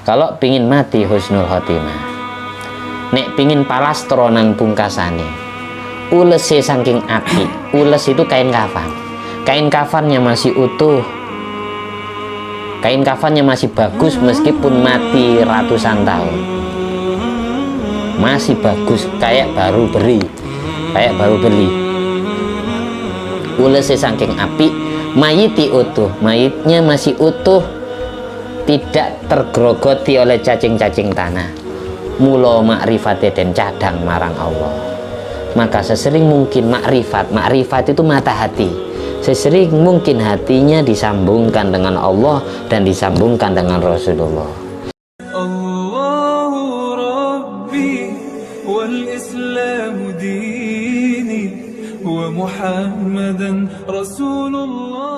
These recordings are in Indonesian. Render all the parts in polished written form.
Kalau pingin mati husnul khotimah, nek pingin palastro nang pungkasane, ulese saking api. Ules itu kain kafan. Kain kafannya masih utuh, kain kafannya masih bagus meskipun mati ratusan tahun, masih bagus, kayak baru beli. Ulese saking api, mayiti utuh, mayitnya masih utuh, tidak tergerogoti oleh cacing-cacing tanah. Mula makrifate den cadang marang Allah. Maka sesering mungkin makrifat itu mata hati. Sesering mungkin hatinya disambungkan dengan Allah dan disambungkan dengan Rasulullah. Allahu Rabbi wal Islam dini wa Muhammadan Rasulullah.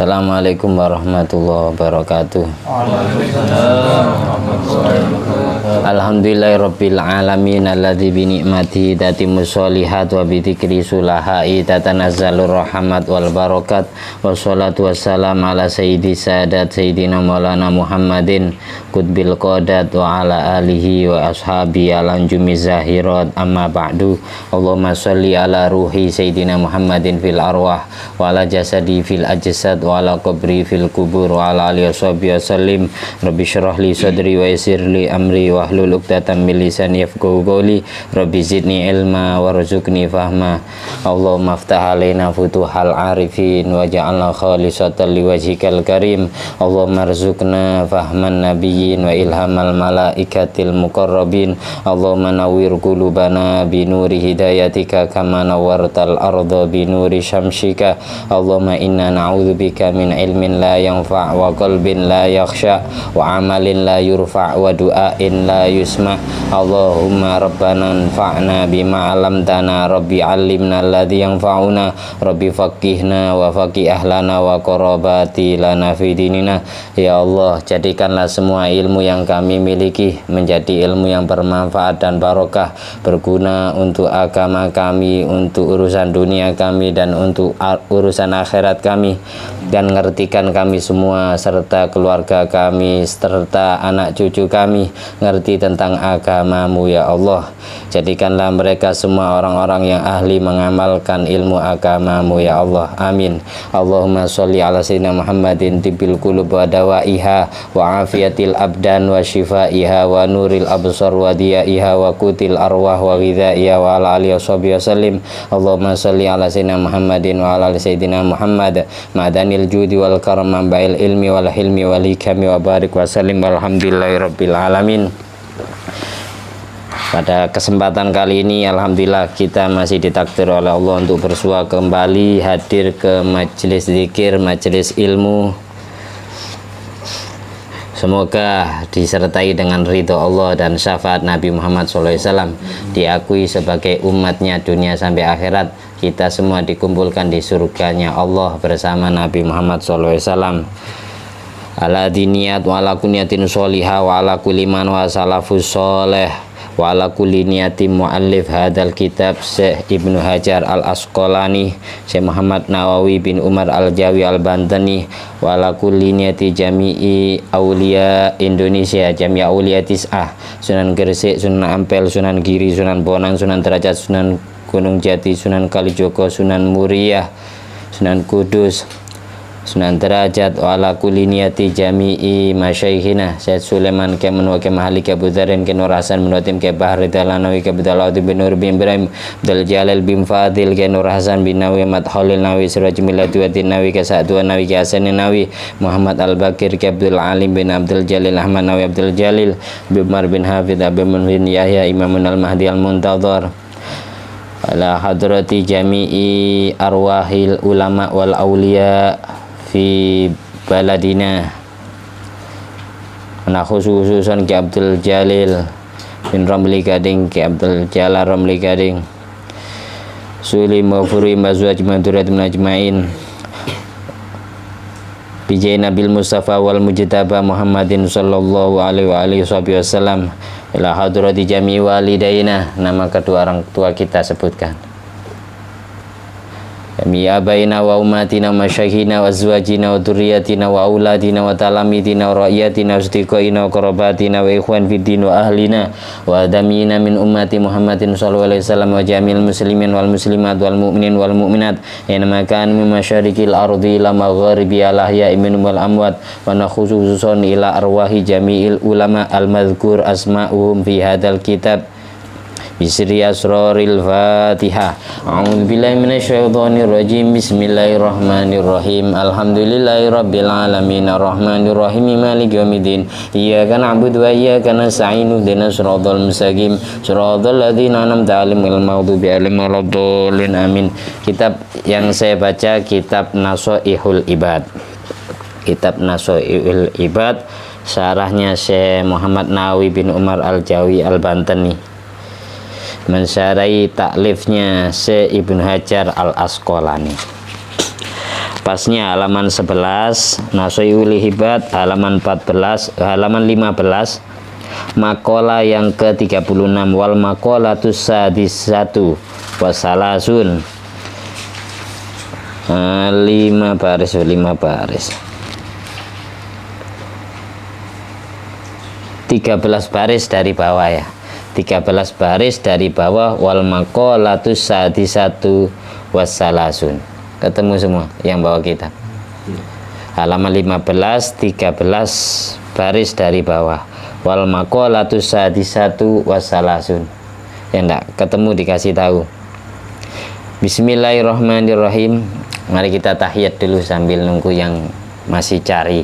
Assalamualaikum warahmatullahi wabarakatuh. Alhamdulillahirabbil alamin alladzi bi ni'mati tatimmu sholihat wa bi dzikri sulahai tatanazzalur rahmat wal barakat wassalatu wassalam ala sayyidi sadat sayyidina maulana Muhammadin qutbil qadat wa ala alihi wa ashabi alanjumi zahirat amma ba'du. Allahumma sholli ala ruhi sayyidina Muhammadin fil arwah wa ala jasadi fil ajsad wa ala qabri fil kubur wa ala alihi washabihi wasallim. Rabbi syrah li sadri wa yassir li amri wa hlul 'uqdatam min lisani yafqahu qawli. Rabbi zidni ilma warzuqni fahma. Allahumma aftah alaina futuhal arifin waj'alna khalisatan liwajhikal karim. Allahumma arzuqna fahman nabiyyin wa ilhamal malaikatil muqarrabin. Allahumma nawwir qulubana binuri hidayatika kama nawwartal arda binuri syamsika. Allahumma inna na'udzubika min ilmin la yanfa' wa qalbin la yakhsha wa amalin la yurfa' wa du'ain la yusma. Allahumma rabbana anfa'na bima 'allamtana, rabbi 'allimna alladzi yanfa'una, rabbi faqihna wa faqih ahlana wa qarabati lana fi dinina. Ya Allah, jadikanlah semua ilmu yang kami miliki menjadi ilmu yang bermanfaat dan barokah, berguna untuk agama kami, untuk urusan dunia kami dan untuk urusan akhirat kami, dan ngertikan kami semua serta keluarga kami serta anak cucu kami ngerti tentang agamamu ya Allah. Jadikanlah mereka semua orang-orang yang ahli mengamalkan ilmu agamamu ya Allah. Amin. Allahumma sholli ala sayyidina Muhammadin tibbil qulub wa dawaiha wa afiyatil abdan wa shifaiha wa nuril absar wa diyaiha wa kutil arwah wa ghidaiha wa ala alihi wasallim. Allahumma sholli ala sayyidina Muhammadin wa ala ali sayyidina Muhammad ma'danil judi wal karam bail ilmi wal hilmi wal hikami wa barik wa sallim walhamdulillahirabbil alamin. Pada kesempatan kali ini alhamdulillah kita masih ditakdir oleh Allah untuk bersua kembali hadir ke majelis zikir, majelis ilmu. Semoga disertai dengan ridho Allah dan syafaat Nabi Muhammad SAW, diakui sebagai umatnya dunia sampai akhirat. Kita semua dikumpulkan di surganya Allah bersama Nabi Muhammad SAW. Ala diniyat wa ala kunyatin sholihah wa ala kulli man wa salafus sholeh wa ala kulli niyatim muallif hadal kitab Syekh Ibnu Hajar al-Asqalani, Syekh Muhammad Nawawi bin Umar al-Jawi al-Bantani, wa ala kulli niyati jami'i aulia Indonesia, jami' aulia tis'ah, Sunan Gresik, Sunan Ampel, Sunan Giri, Sunan Bonang, Sunan Derajat, Sunan Gunung Jati, Sunan Kalijogo, Sunan Muria, Sunan Kudus, Sunan Derajat, wa ala kulli niyati jami'i masyaikhina Syed Sulaiman ke Menwa ke Mahali ke Budharin ke Nur Hasan bin Watim ke Bahri Talanawi ke Budalawati bin Nur bin Ibrahim Abdul Jalal bin Fadil ke Nur Hasan bin Nawi Mat Khalil Nawi Suraj Milatuatin Nawi ke Sa'duan Nawi ke Hasanin Nawi Muhammad Al-Bakir ke Abdul Alim bin Abdul Jalil Ahmad Nawi Abdul Jalil bin Umar bin Hafidh Abimun bin Yahya Imamun Al-Mahdi Al-Muntadhar ala hadrati jami'i arwahil ulama wal awliya fi baladina. Nah khususan ke Abdul Jalil bin Ramli Gading, ke Abdul Jalal Ramli Gading, Suli Mawfuri Mazwaj Madurat Menajmain Bijai Nabil Mustafa wal Mujtaba Muhammadin sallallahu alaihi wa alihi wasallam ila hadrati jami walidaina, nama kedua orang tua kita sebutkan. Jami abaina wa ummatina wa masyaihina wa azwajina wa dzurriyyatina wa auladina wa talamidina wa ra'iyatina wa asdiqaina wa qarabatina wa ikhwan fiddin wa ahlina wa adamina min ummati Muhammadin sallallahu alaihi wasallam wa jamil muslimin wal muslimat wal mu'minin wal mu'minat inna kan min masyariqil ardi ila magharibi al ahya'i minhum wal amwat wa nakhususun ila arwahi jami'il ulama al madhkur asma'uhum fi hadzal kitab bisri asraril Fatihah. A'udzubillahi minasyaitonir rajim. Bismillahirrahmanirrahim. Alhamdulillahirabbil alamin arrahmanir rahim maliki yaumiddin. Iyyaka na'budu wa iyyaka nasta'in ihdinas siratal mustaqim siratal ladzina an'amta 'alaihim ghairil maghdubi 'alaihim waladdallin. Amin. Kitab yang saya baca kitab Nasoihul Ibad. Kitab Nasoihul Ibad, syarahnya Syekh Muhammad Nawawi bin Umar Al-Jawi Al-Bantani, mensyarahi taklifnya Syekh Ibnu Hajar Al-Asqalani. Pasnya halaman 11, Nasoihul Ibad halaman 15, makalah yang ke-36, wal maqalatus sadisatu wasalasun, 5 baris 13 baris dari bawah ya, 13 baris dari bawah, wal maqalatus sadisatu wassalasun. Ketemu semua yang bawa kitab. Halaman 15, 13 baris dari bawah, wal maqalatus sadisatu wassalasun. Ya enggak ketemu dikasih tahu. Bismillahirrahmanirrahim. Mari kita tahiyat dulu sambil nunggu yang masih cari.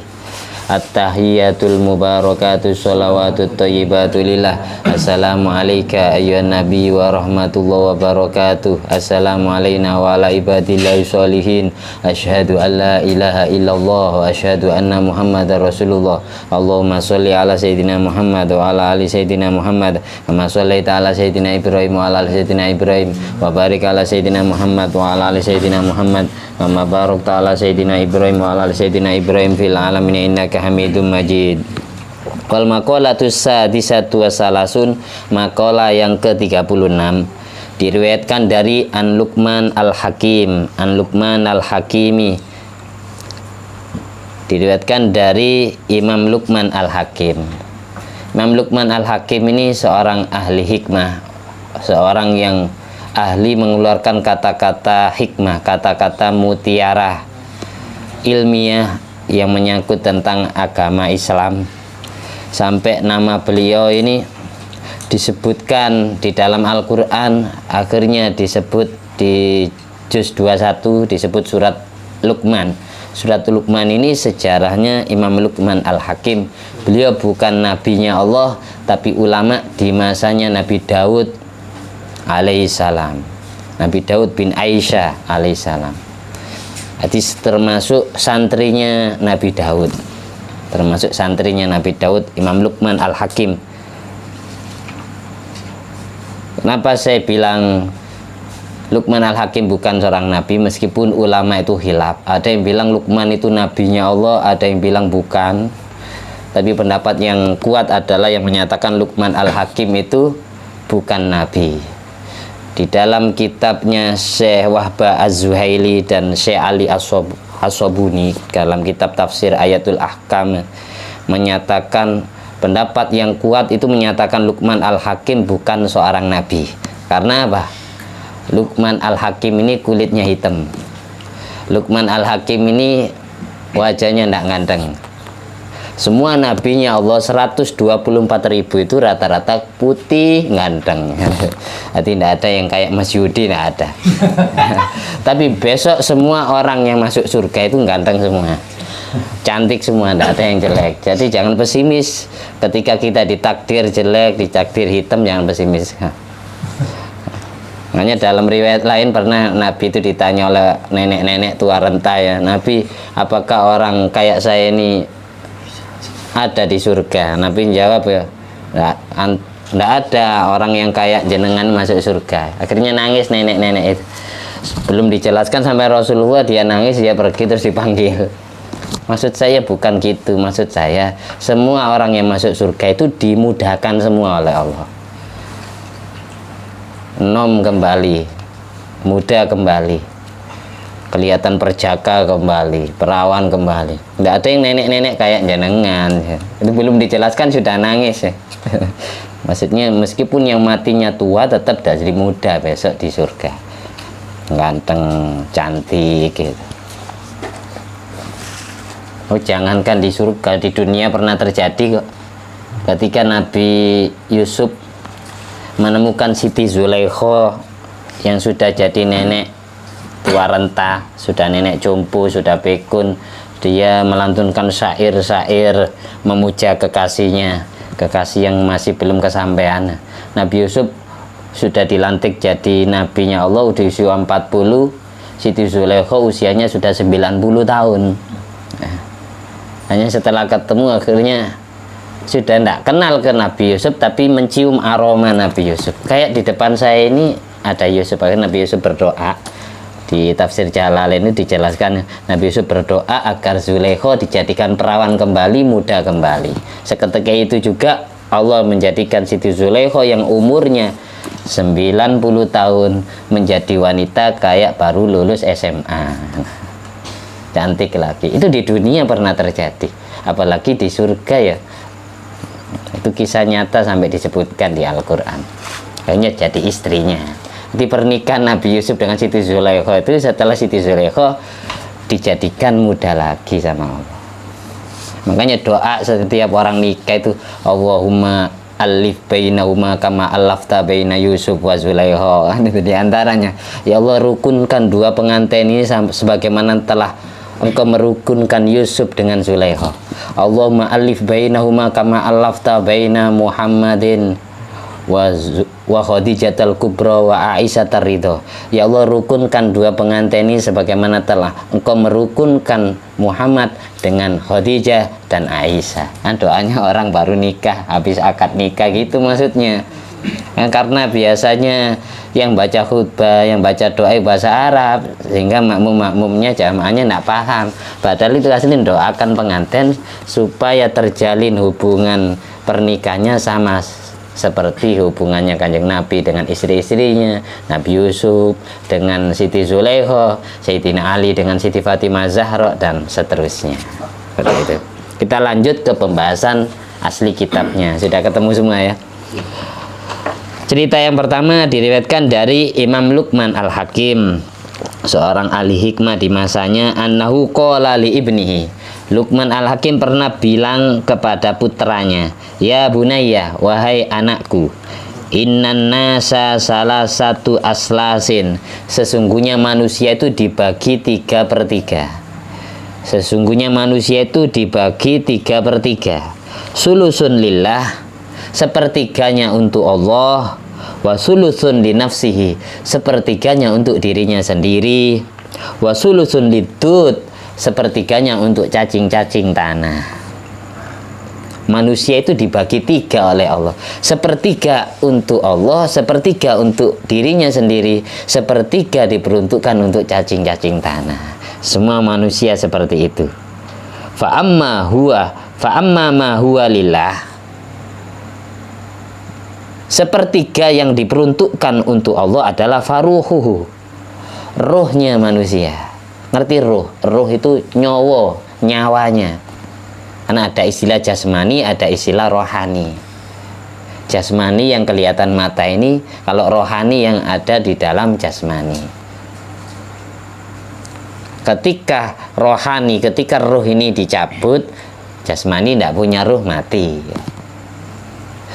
At-tahiyatul mubarakatuh sholawatut thayyibatu lillah. Assalamu alayka ayyuhan nabi wa rahmatullahi wa barakatuh. Assalamu alayna wa ala ibadillahi sholihin. Asyhadu an la ilaha illallah wa asyhadu anna muhammadar rasulullah. Allahumma sholli ala sayyidina Muhammad wa ala ali sayyidina Muhammad kama shollaita ala sayyidina Ibrahim wa ala ali sayyidina Ibrahim wa barik ala sayyidina Muhammad wa ala ali sayyidina Muhammad kama barakta ala sayyidina Ibrahim wa ala ali sayyidina Ibrahim fil alamin innaka Hamidum Majid. Wal maqalatus sadisatu wassalasun, maqalah yang ke-36 diriwayatkan dari An Luqman Al-Hakim, An Luqman Al-Hakimi, diriwayatkan dari Imam Luqman Al-Hakim. Imam Luqman Al-Hakim ini seorang ahli hikmah, seorang yang ahli mengeluarkan kata-kata hikmah, kata-kata mutiara ilmiah yang menyangkut tentang agama Islam. Sampai nama beliau ini disebutkan di dalam Al-Quran, akhirnya disebut di juz 21 disebut surat Luqman. Surat Luqman ini sejarahnya Imam Luqman Al-Hakim. Beliau bukan nabinya Allah, tapi ulama di masanya Nabi Daud alaihissalam, Nabi Daud bin Aisyah alaihissalam. Jadi termasuk santrinya Nabi Daud, termasuk santrinya Nabi Daud, Imam Luqman Al-Hakim. Kenapa saya bilang Luqman Al-Hakim bukan seorang nabi, meskipun ulama itu khilaf. Ada yang bilang Luqman itu nabinya Allah, ada yang bilang bukan. Tapi pendapat yang kuat adalah yang menyatakan Luqman Al-Hakim itu bukan nabi. Di dalam kitabnya Syekh Wahbah Az-Zuhaili dan Syekh Ali As-Sobuni dalam kitab tafsir Ayatul Ahkam menyatakan pendapat yang kuat itu menyatakan Luqman Al-Hakim bukan seorang nabi. Karena apa? Luqman Al-Hakim ini kulitnya hitam. Luqman Al-Hakim ini wajahnya tidak ganteng. Semua nabinya Allah 124.000 itu rata-rata putih ganteng. Jadi tidak ada yang kayak Mas Yudi, tidak ada. Tapi besok semua orang yang masuk surga itu ganteng semua, cantik semua, tidak ada yang jelek. Jadi jangan pesimis ketika kita ditakdir jelek, ditakdir hitam, jangan pesimis. Makanya dalam riwayat lain pernah Nabi itu ditanya oleh nenek-nenek tua renta, ya Nabi, apakah orang kayak saya ini ada di surga? Nabi jawab, ya tidak ada orang yang kayak jenengan masuk surga. Akhirnya nangis nenek-nenek itu. Belum dijelaskan sampai Rasulullah, dia nangis, dia pergi terus dipanggil. Maksud saya bukan gitu. Maksud saya semua orang yang masuk surga itu dimudahkan semua oleh Allah. Nom kembali, muda kembali, kelihatan perjaka kembali, perawan kembali. Nggak ada yang nenek-nenek kayak jenengan. Itu belum dijelaskan sudah nangis ya. Maksudnya meskipun yang matinya tua tetap jadi muda besok di surga, ganteng, cantik gitu. Oh jangankan di surga, di dunia pernah terjadi kok. Ketika Nabi Yusuf menemukan Siti Zulaikha yang sudah jadi nenek tua renta, sudah nenek jompo, sudah pikun, dia melantunkan syair-syair memuja kekasihnya, kekasih yang masih belum kesampaian. Nabi Yusuf sudah dilantik jadi nabinya Allah udah usia 40, Siti Zulaikha usianya sudah 90 tahun. Nah, hanya setelah ketemu akhirnya sudah tidak kenal ke Nabi Yusuf, tapi mencium aroma Nabi Yusuf. Kayak di depan saya ini ada Yusuf, akhirnya Nabi Yusuf berdoa. Di tafsir Jalalain ini dijelaskan Nabi Yusuf berdoa agar Zulaikha dijadikan perawan kembali, muda kembali. Seketika itu juga Allah menjadikan Siti Zulaikha yang umurnya 90 tahun menjadi wanita kayak baru lulus SMA. Cantik lagi. Itu di dunia pernah terjadi, apalagi di surga ya. Itu kisah nyata sampai disebutkan di Al-Quran. Kayaknya jadi istrinya. Di pernikahan Nabi Yusuf dengan Siti Zulaikha itu, setelah Siti Zulaikha dijadikan muda lagi sama Allah. Makanya doa setiap orang nikah itu Allahumma alif bainahuma kama alafta baina Yusuf wa Zulaikha. Itu diantaranya, ya Allah rukunkan dua pengantin ini sebagaimana telah Engkau merukunkan Yusuf dengan Zulaikha. Allahumma alif bainahuma kama alafta baina Muhammadin wa Khadijatul Kubra wa Aisyah Ridho. Ya Allah rukunkan dua pengantin ini sebagaimana telah Engkau merukunkan Muhammad dengan Khadijah dan Aisyah. Kan doanya orang baru nikah, habis akad nikah gitu maksudnya. Karena biasanya yang baca khutbah, yang baca doa bahasa Arab, sehingga makmum-makmumnya jamaahnya tidak paham. Padahal itu asli doakan pengantin supaya terjalin hubungan pernikahannya sama seperti hubungannya Kanjeng Nabi dengan istri-istrinya, Nabi Yusuf dengan Siti Zulaikha, Sayyidina Ali dengan Siti Fatimah Zahra, dan seterusnya. Seperti itu. Kita lanjut ke pembahasan asli kitabnya. Sudah ketemu semua ya? Cerita yang pertama diriwayatkan dari Imam Luqman Al-Hakim, seorang ahli hikmah di masanya, annahu qala li ibnihi. Luqman Al-Hakim pernah bilang kepada putranya, ya bunayya, wahai anakku, innan nasa salah satu aslasin, sesungguhnya manusia itu dibagi 3/3. Sesungguhnya manusia itu dibagi 3/3. Sulusun lillah, sepertiganya untuk Allah, wa sulusun li nafsihi, sepertiganya untuk dirinya sendiri, wa sulusun lidud, sepertiganya untuk cacing-cacing tanah. Manusia itu dibagi 3 oleh Allah. Sepertiga untuk Allah, sepertiga untuk dirinya sendiri, sepertiga diperuntukkan untuk cacing-cacing tanah. Semua manusia seperti itu. Fa amma ma huwa lillah, sepertiga yang diperuntukkan untuk Allah adalah faruhuhu, rohnya manusia. Ngerti roh? Roh itu nyawa, nyawanya. Karena ada istilah jasmani, ada istilah rohani. Jasmani yang kelihatan mata ini, kalau rohani yang ada di dalam jasmani. Ketika rohani, ketika roh ini dicabut, jasmani tidak punya roh, mati.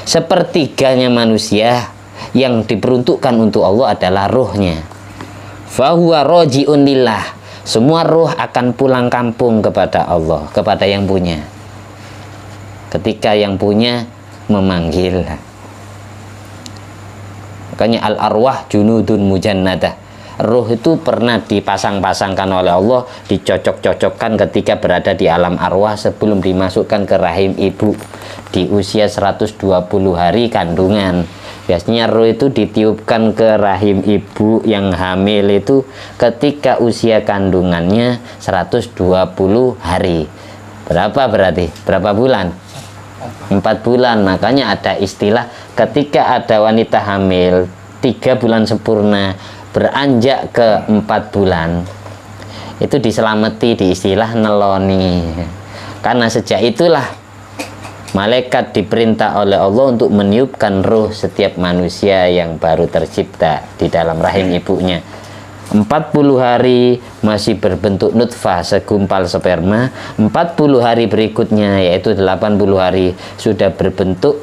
Sepertiganya manusia yang diperuntukkan untuk Allah adalah rohnya. Fahuwa roji'un lillah, semua roh akan pulang kampung kepada Allah, kepada yang punya. Ketika yang punya memanggil. Makanya al-arwah junudun mujannadah. Roh itu pernah dipasang-pasangkan oleh Allah, dicocok-cocokkan ketika berada di alam arwah sebelum dimasukkan ke rahim ibu di usia 120 hari kandungan. Biasanya roh itu ditiupkan ke rahim ibu yang hamil itu ketika usia kandungannya 120 hari. Berapa berarti? Berapa bulan? 4 bulan. Makanya ada istilah ketika ada wanita hamil 3 bulan sempurna beranjak ke 4 bulan, itu diselamati di istilah neloni. Karena sejak itulah malaikat diperintah oleh Allah untuk meniupkan ruh setiap manusia yang baru tercipta di dalam rahim ibunya. 40 hari masih berbentuk nutfah, segumpal sperma. 40 hari berikutnya, yaitu 80 hari, sudah berbentuk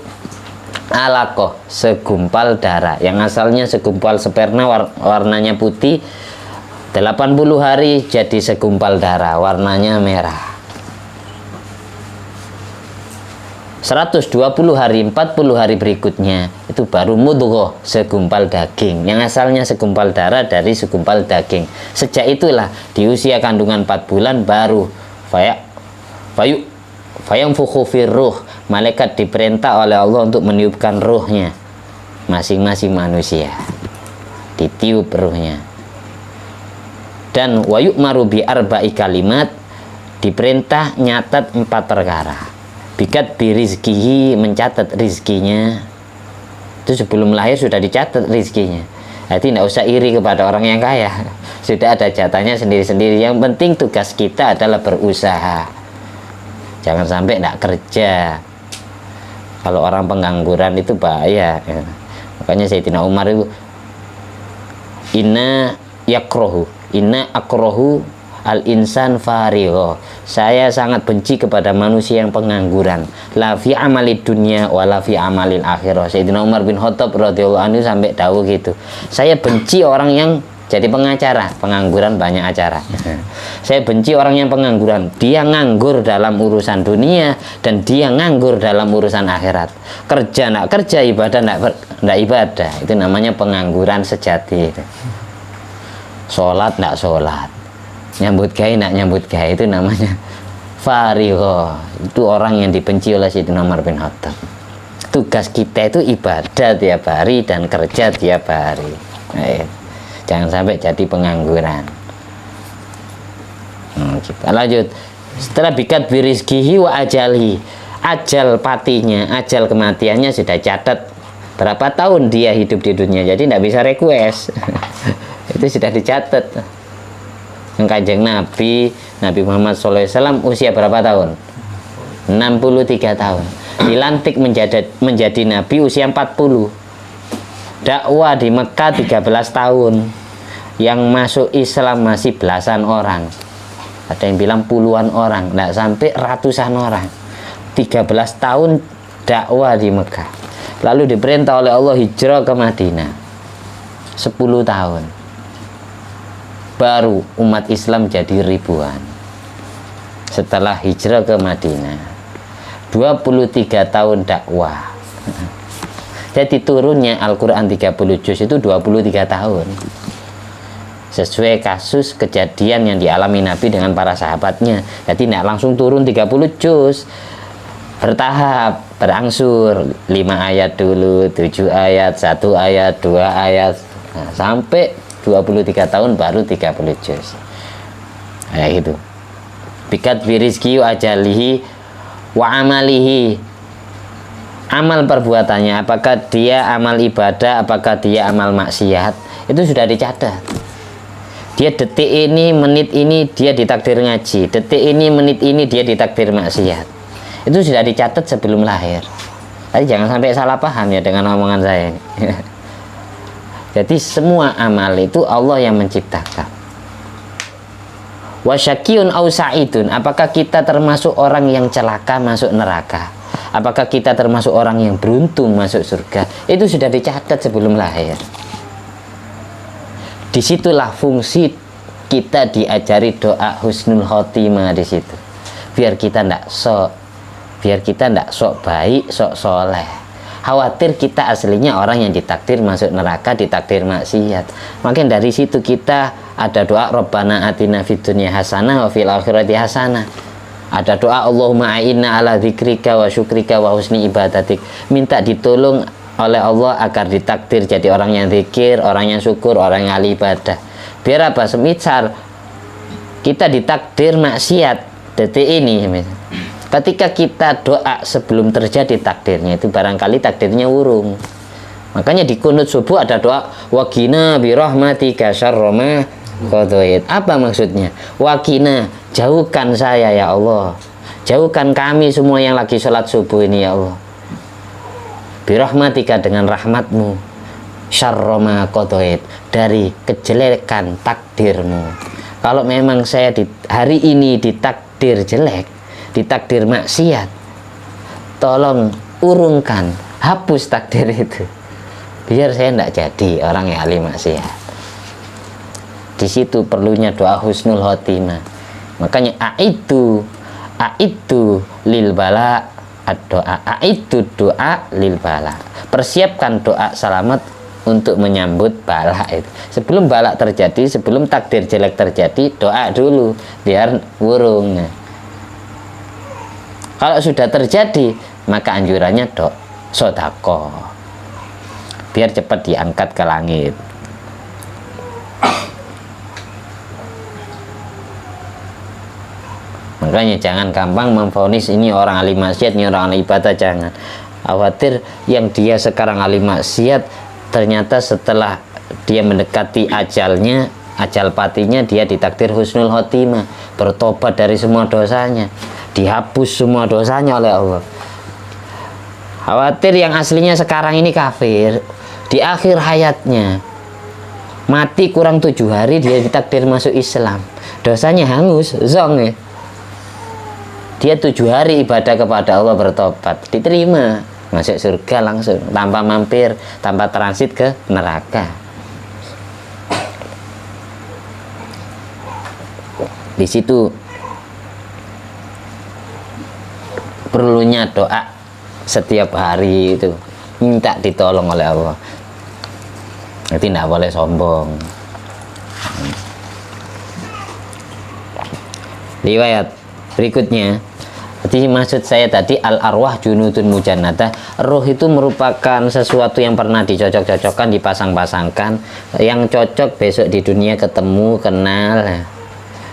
alaqah, segumpal darah. Yang asalnya segumpal sperma warnanya putih, 80 hari jadi segumpal darah warnanya merah. 120 hari, 40 hari berikutnya itu baru mudghah, segumpal daging. Yang asalnya segumpal darah dari segumpal daging. Sejak itulah di usia kandungan 4 bulan baru fayamfukhu firruh, malaikat diperintah oleh Allah untuk meniupkan ruhnya masing-masing manusia. Ditiup ruhnya. Dan wayu'maru bi arba'i kalimat, diperintah nyatat 4 perkara. Bikat birizkihi, mencatat rizkinya. Itu sebelum lahir sudah dicatat rizkinya. Jadi tidak usah iri kepada orang yang kaya. Sudah ada jatahnya sendiri-sendiri. Yang penting tugas kita adalah berusaha. Jangan sampai tidak kerja. Kalau orang pengangguran itu bahaya. Makanya Sayyidina Umar itu inna akrohu al-insan farigho. Saya sangat benci kepada manusia yang pengangguran. La fi amalid dunya wa la fi amalil akhirah. Sayyidina Umar bin Khattab radhiyallahu anhu sampai dawuh gitu. Saya benci orang yang jadi pengacara, pengangguran banyak acara. Saya benci orang yang pengangguran. Dia nganggur dalam urusan dunia dan dia nganggur dalam urusan akhirat. Kerja nak kerja, ibadah nak ibadah. Itu namanya pengangguran sejati. Sholat nak sholat, nyambut gawe nak nyambut gawe, itu namanya farigho. Itu orang yang dibenci oleh Sayyidina Umar bin Khattab. Tugas kita itu ibadah tiap hari dan kerja tiap hari. Jangan sampai jadi pengangguran. Kita lanjut. Setelah bikat birizkihi wa ajali, ajal patinya, ajal kematiannya sudah catat berapa tahun dia hidup di dunia. Jadi tidak bisa request. Itu sudah dicatat. Kanjeng Nabi Muhammad SAW usia berapa tahun? 63 tahun. Dilantik menjadi Nabi usia 40. Dakwah di Mekah 13 tahun. Yang masuk Islam masih belasan orang. Ada yang bilang puluhan orang, tidak sampai ratusan orang. 13 tahun dakwah di Mekah. Lalu diperintah oleh Allah hijrah ke Madinah. 10 tahun. Baru umat Islam jadi ribuan setelah hijrah ke Madinah. 23 tahun dakwah. Jadi turunnya Al-Quran 30 juz itu 23 tahun. Sesuai kasus kejadian yang dialami Nabi dengan para sahabatnya. Jadi tidak langsung turun 30 juz, bertahap, berangsur. 5 ayat dulu, 7 ayat, 1 ayat, 2 ayat, sampai 23 tahun baru 30 juz. Kayak gitu. Bikat birizki ajalihi wa amalihi. Amal perbuatannya, apakah dia amal ibadah, apakah dia amal maksiat, itu sudah dicatat. Dia detik ini, menit ini dia ditakdir ngaji, detik ini, menit ini dia ditakdir maksiat. Itu sudah dicatat sebelum lahir. Tapi jangan sampai salah paham ya dengan omongan saya. Jadi semua amal itu Allah yang menciptakan. Wasyakiyun au sa'idun, apakah kita termasuk orang yang celaka masuk neraka? Apakah kita termasuk orang yang beruntung masuk surga? Itu sudah dicatat sebelum lahir. Disitulah fungsi kita diajari doa husnul khotimah di situ. Biar kita ndak sok baik, sok soleh. Khawatir kita aslinya orang yang ditakdir masuk neraka, ditakdir maksiat. Makin dari situ kita ada doa Rabbana atina fid dunya hasanah wa fil akhirati hasanah. Ada doa Allahumma a'inna ala dzikrika wa syukrika wa husni ibadatik. Minta ditolong oleh Allah agar ditakdir jadi orang yang zikir, orang yang syukur, orang yang ahli ibadah. Biar apa? Semisal kita ditakdir maksiat detik ini, ketika kita doa sebelum terjadi takdirnya, itu barangkali takdirnya urung. Makanya di kunut subuh ada doa waqina bi rahmatika syarra ma qadait. Apa maksudnya? Waqina, jauhkan saya ya Allah, jauhkan kami semua yang lagi sholat subuh ini ya Allah, birahmatika, dengan rahmatmu, syarroma qadait, dari kejelekan takdirmu. Kalau memang saya di hari ini ditakdir jelek, ditakdir maksiat, tolong urungkan, hapus takdir itu, biar saya tidak jadi orang yang ahli maksiat. Di situ perlunya doa husnul khotimah. Makanya aitu lil bala doa, itu doa lil bala, persiapkan doa selamat untuk menyambut bala itu. Sebelum bala terjadi, sebelum takdir jelek terjadi, doa dulu biar wurung. Kalau sudah terjadi, maka anjurannya sedekah biar cepat diangkat ke langit. Makanya jangan gampang memvonis ini orang ahli maksiat, ini orang ahli ibadah, jangan. Khawatir yang dia sekarang ahli maksiat, ternyata setelah dia mendekati ajalnya, ajal patinya, dia ditakdir husnul khotimah, bertobat dari semua dosanya, dihapus semua dosanya oleh Allah. Khawatir yang aslinya sekarang ini kafir, di akhir hayatnya mati kurang 7 hari dia ditakdir masuk Islam, dosanya hangus, zong ya. Dia 7 hari ibadah kepada Allah, bertobat, diterima, masuk surga langsung, tanpa mampir, tanpa transit ke neraka. Di situ perlunya doa setiap hari itu, minta ditolong oleh Allah. Itu tidak boleh sombong. Riwayat berikutnya, jadi maksud saya tadi al-arwah junudun mujannadah, roh itu merupakan sesuatu yang pernah dicocok-cocokkan, dipasang-pasangkan, yang cocok besok di dunia ketemu, kenal,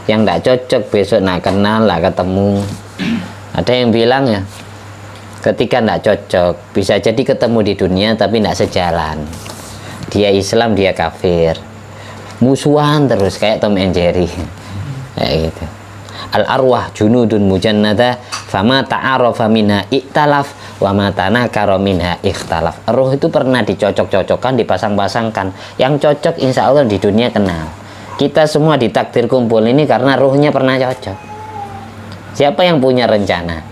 yang tidak cocok besok nak kenal, lah ketemu. Ada yang bilang ya, ketika tidak cocok, bisa jadi ketemu di dunia tapi tidak sejalan, dia Islam, dia kafir, musuhan terus kayak Tom and Jerry, kayak gitu. Al-arwah junudun mujannada, fama ta'arafa minha iktalaf, wa ma tanakara minha ikhtalaf. Roh itu pernah dicocok-cocokkan, dipasang-pasangkan. Yang cocok insya Allah di dunia kenal. Kita semua ditakdir kumpul ini karena rohnya pernah cocok. Siapa yang punya rencana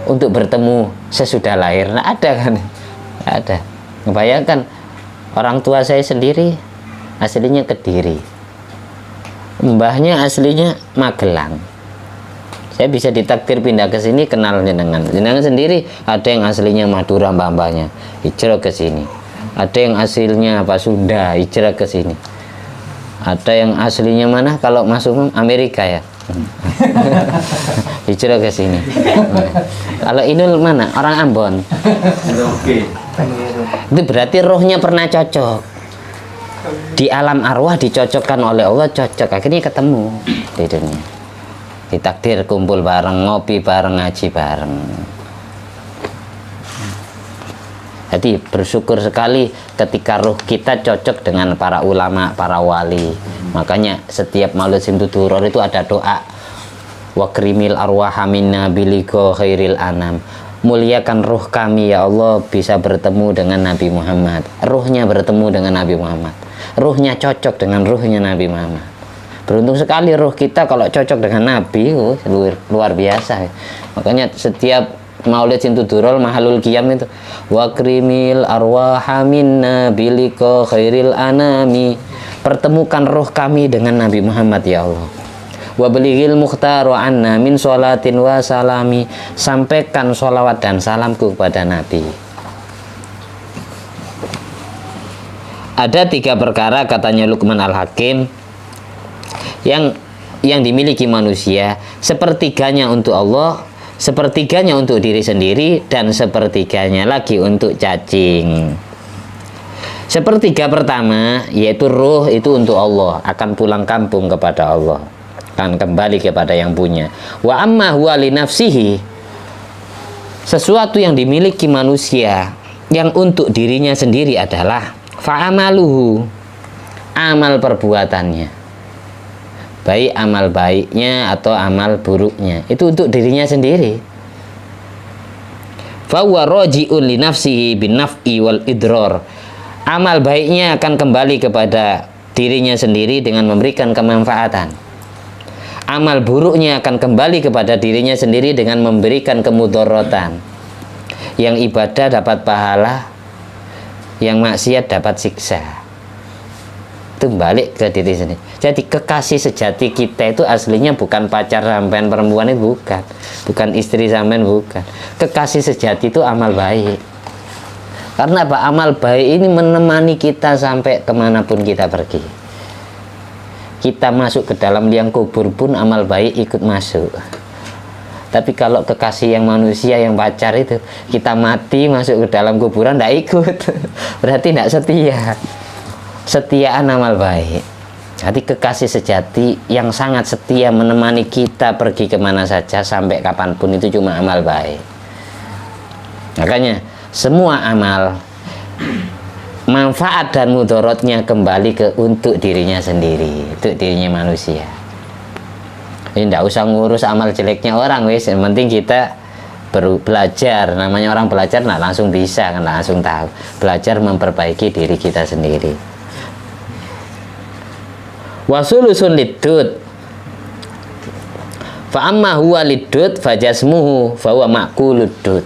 untuk bertemu sesudah lahir? Nah, ada kan? Ada. Bayangkan orang tua saya sendiri aslinya Kediri, mbahnya aslinya Magelang. Saya bisa ditakdir pindah ke sini, kenal jenengan sendiri. Ada yang aslinya Madura, mbah-mbahnya hijrah ke sini. Ada yang aslinya apa Sunda, hijrah ke sini. Ada yang aslinya mana? Kalau masuk Amerika ya, hijrah ke sini. Kalau Inul mana? Orang Ambon. Itu berarti rohnya pernah cocok. Di alam arwah dicocokkan oleh Allah, cocok, akhirnya ketemu di dunia. Ditakdir kumpul bareng, ngopi bareng, ngaji bareng. Jadi bersyukur sekali ketika ruh kita cocok dengan para ulama, para wali. Makanya setiap Maulid Simtuturor itu ada doa, wakrimil arwaha minna biliko khairil anam. Muliakan ruh kami ya Allah bisa bertemu dengan Nabi Muhammad. Ruhnya bertemu dengan Nabi Muhammad, ruhnya cocok dengan ruhnya Nabi Muhammad. Beruntung sekali ruh kita kalau cocok dengan Nabi, luar biasa. Makanya setiap Maulid Simtuturor mahalul qiyam itu, wakrimil arwaha minna biliko khairil anami. Pertemukan ruh kami dengan Nabi Muhammad ya Allah. Wa belighil mukhtaru anna min sholatin wa salami. Sampaikan sholawat dan salamku kepada Nabi. Ada 3 perkara katanya Luqman Al-Hakim yang dimiliki manusia, sepertiganya untuk Allah, sepertiganya untuk diri sendiri, dan sepertiganya lagi untuk cacing. Sepertiga pertama yaitu ruh itu untuk Allah, akan pulang kampung kepada Allah, akan kembali kepada yang punya. Wa amma huwa li nafsihi, sesuatu yang dimiliki manusia yang untuk dirinya sendiri adalah fa'amaluhu, amal perbuatannya, baik amal baiknya atau amal buruknya, itu untuk dirinya sendiri. Fa huwa raji'un li nafsihi bin naf'i wal idrar, amal baiknya akan kembali kepada dirinya sendiri dengan memberikan kemanfaatan. Amal buruknya akan kembali kepada dirinya sendiri dengan memberikan kemudaratan. Yang ibadah dapat pahala, yang maksiat dapat siksa. Itu balik ke diri sendiri. Jadi kekasih sejati kita itu aslinya bukan pacar sampean perempuan, itu bukan istri sampean, bukan. Kekasih sejati itu amal baik. Karena apa? Amal baik ini menemani kita sampai kemanapun kita pergi. Kita masuk ke dalam liang kubur pun amal baik ikut masuk. Tapi kalau kekasih yang manusia, yang pacar itu, kita mati masuk ke dalam kuburan tidak ikut. Berarti tidak setia. Setiaan amal baik. Jadi kekasih sejati yang sangat setia menemani kita pergi kemana saja sampai kapanpun itu cuma amal baik. Makanya semua amal manfaat dan mudaratnya kembali ke untuk dirinya sendiri, untuk dirinya manusia. Ini tidak usah ngurus amal jeleknya orang, wis. Yang penting kita belajar. Namanya orang belajar, nah langsung bisa, kan langsung tahu. Belajar memperbaiki diri kita sendiri. Wasulusun lidud, fa amma huwa lidud fajasmuhu fa huwa ma'kuludud.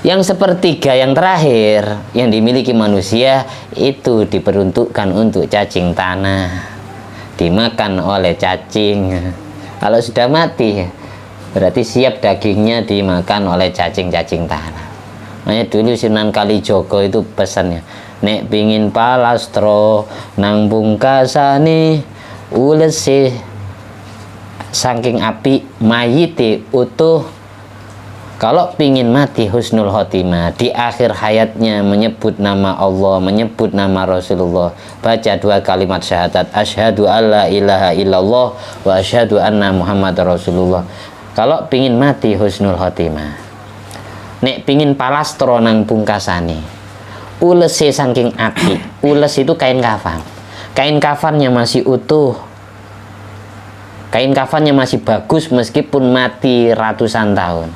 Yang sepertiga yang terakhir yang dimiliki manusia itu diperuntukkan untuk cacing tanah, dimakan oleh cacing. Kalau sudah mati berarti siap dagingnya dimakan oleh cacing-cacing tanah. Makanya dulu Sunan Kalijogo itu pesannya, nek pingin palastro nang pungkasane ulesi saking api mayite utuh. Kalau pingin mati husnul khotimah, di akhir hayatnya menyebut nama Allah, menyebut nama Rasulullah, baca 2 kalimat syahadat, asyhadu alla ilaha illallah wa asyhadu anna Muhammad Rasulullah. Kalau pingin mati husnul khotimah, nek pingin palastro nang pungkasane ulese saking api. Ules itu kain kafan, kain kafannya masih utuh, kain kafannya masih bagus meskipun mati ratusan tahun,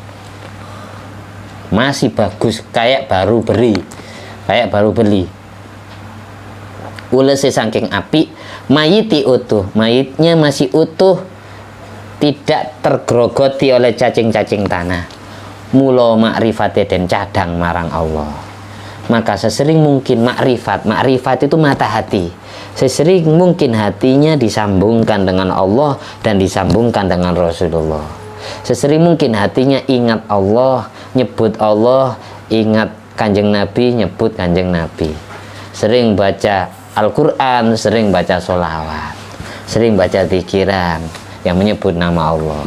masih bagus, kayak baru beli. Ulese saking api, mayiti utuh, mayitnya masih utuh, tidak tergerogoti oleh cacing-cacing tanah. Mula makrifate dan cadang marang Allah. Maka sesering mungkin makrifat itu mata hati. Sesering mungkin hatinya disambungkan dengan Allah dan disambungkan dengan Rasulullah. Sesering mungkin hatinya ingat Allah, nyebut Allah, ingat Kanjeng Nabi, nyebut Kanjeng Nabi. Sering baca Al-Quran, sering baca sholawat, sering baca zikiran yang menyebut nama Allah.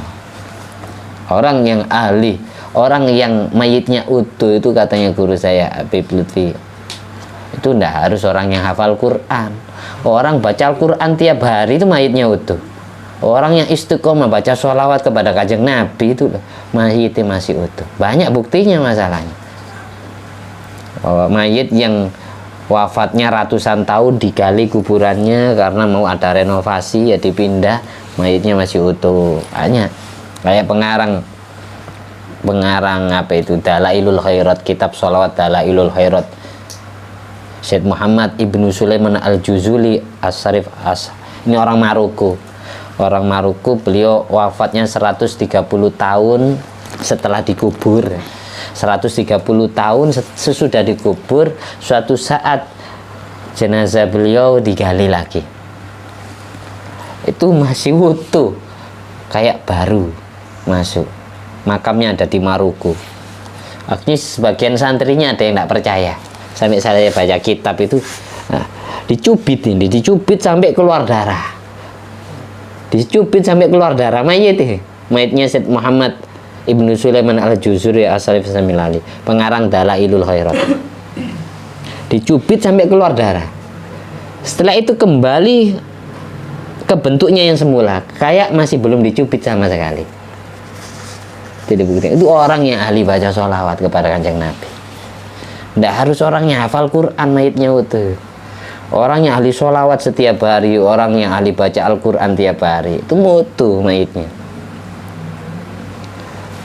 Orang yang ahli, orang yang mayitnya utuh itu katanya guru saya Habib Lutfi, itu tidak harus orang yang hafal Quran. Orang baca Al-Quran tiap hari itu mayitnya utuh. Orang yang istiqomah baca sholawat kepada Kanjeng Nabi itu mayitnya masih utuh. Banyak buktinya masalahnya. Mayit yang wafatnya ratusan tahun digali kuburannya karena mau ada renovasi ya dipindah, mayitnya masih utuh. Banyak. Kayak pengarang apa itu Dalailul Khairat, kitab sholawat Dalailul Khairat, Syed Muhammad Ibnu Sulaiman Al-Juzuli As-Sarif ini orang Maroko. Orang Maroko, beliau wafatnya 130 tahun setelah dikubur. 130 tahun sesudah dikubur, suatu saat jenazah beliau digali lagi. Itu masih utuh, kayak baru masuk. Makamnya ada di Maroko. Akhirnya sebagian santrinya ada yang tidak percaya. Sampai saya baca kitab itu, dicubit sampai keluar darah. Dicubit sampai keluar darah mayitnya Syed Muhammad Ibnu Sulaiman Al-Juzuri As-Sarif Samilali, pengarang Dalailul Khairat. dicubit sampai keluar darah. Setelah itu kembali ke bentuknya yang semula, kayak masih belum dicubit sama sekali. Itu orang yang ahli baca sholawat kepada Kanjeng Nabi. Tidak harus orangnya hafal Quran mayitnya utuh. Orang yang ahli sholawat setiap hari, orang yang ahli baca Al-Quran tiap hari, itu mutu mayitnya.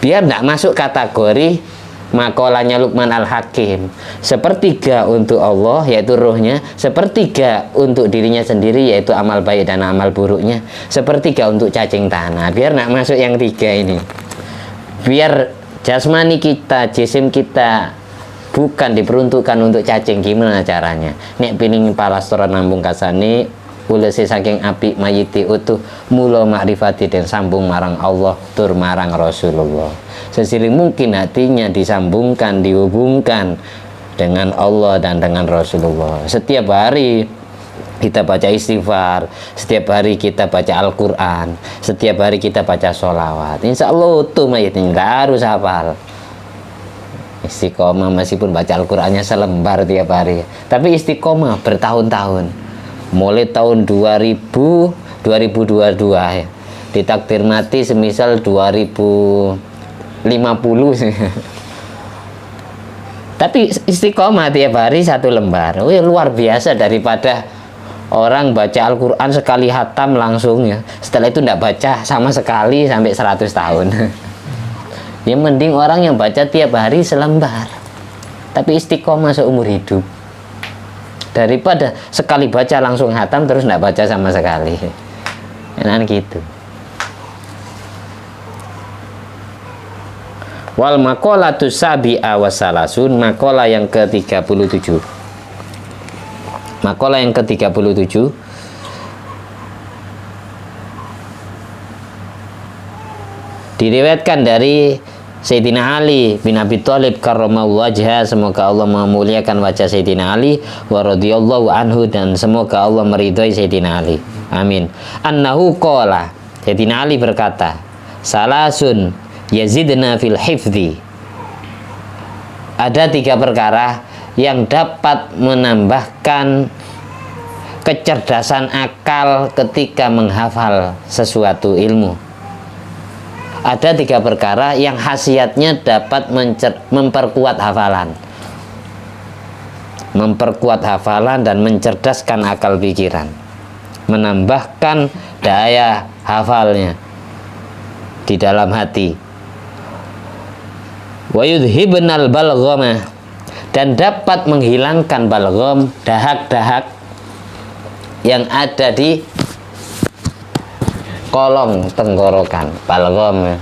Biar tidak masuk kategori makolanya Luqman Al-Hakim, sepertiga untuk Allah yaitu ruhnya, sepertiga untuk dirinya sendiri yaitu amal baik dan amal buruknya, sepertiga untuk cacing tanah. Biar tidak masuk yang tiga ini. Biar jasmani kita, jisim kita bukan diperuntukkan untuk cacing. Gimana caranya? Nek pining palastora nambung kasani ulesi saking api mayiti utuh mula makrifati dan sambung marang Allah tur marang Rasulullah. Sesiring mungkin hatinya disambungkan, dihubungkan dengan Allah dan dengan Rasulullah. Setiap hari kita baca istighfar, setiap hari kita baca Al-Quran, setiap hari kita baca sholawat. Insya Allah utuh mayitnya, nggak harus hafal. Istiqomah meskipun baca Al-Qurannya selembar tiap hari, tapi istiqomah bertahun-tahun. Mulai tahun 2022 ya, ditakdir mati semisal 2050 tapi istiqomah tiap hari satu lembar. Oh ya, luar biasa daripada orang baca Al-Quran sekali hatam langsung ya, setelah itu tidak baca sama sekali sampai 100 tahun. Ya mending orang yang baca tiap hari selembar tapi istiqomah seumur hidup, daripada sekali baca langsung hatam terus tidak baca sama sekali. Enak gitu. Wal maqalatu sabi'a wasalasun, maqalah yang ke-37. Maqalah yang ke-37 diriwayatkan dari Sayyidina Ali bin Abi Thalib karramallahu wajha, semoga Allah memuliakan wajah Sayyidina Ali, wa radhiyallahu anhu, dan semoga Allah meridhai Sayyidina Ali. Amin. Annahu qala, Sayyidina Ali berkata, salasun yazidna fil hifdzi. Ada 3 perkara yang dapat menambahkan kecerdasan akal ketika menghafal sesuatu ilmu. Ada 3 perkara yang khasiatnya dapat memperkuat hafalan, memperkuat hafalan dan mencerdaskan akal pikiran, menambahkan daya hafalnya di dalam hati. Wa yudhibnal balghama, dan dapat menghilangkan balgham, dahak-dahak yang ada di kolong tenggorokan. Balgham,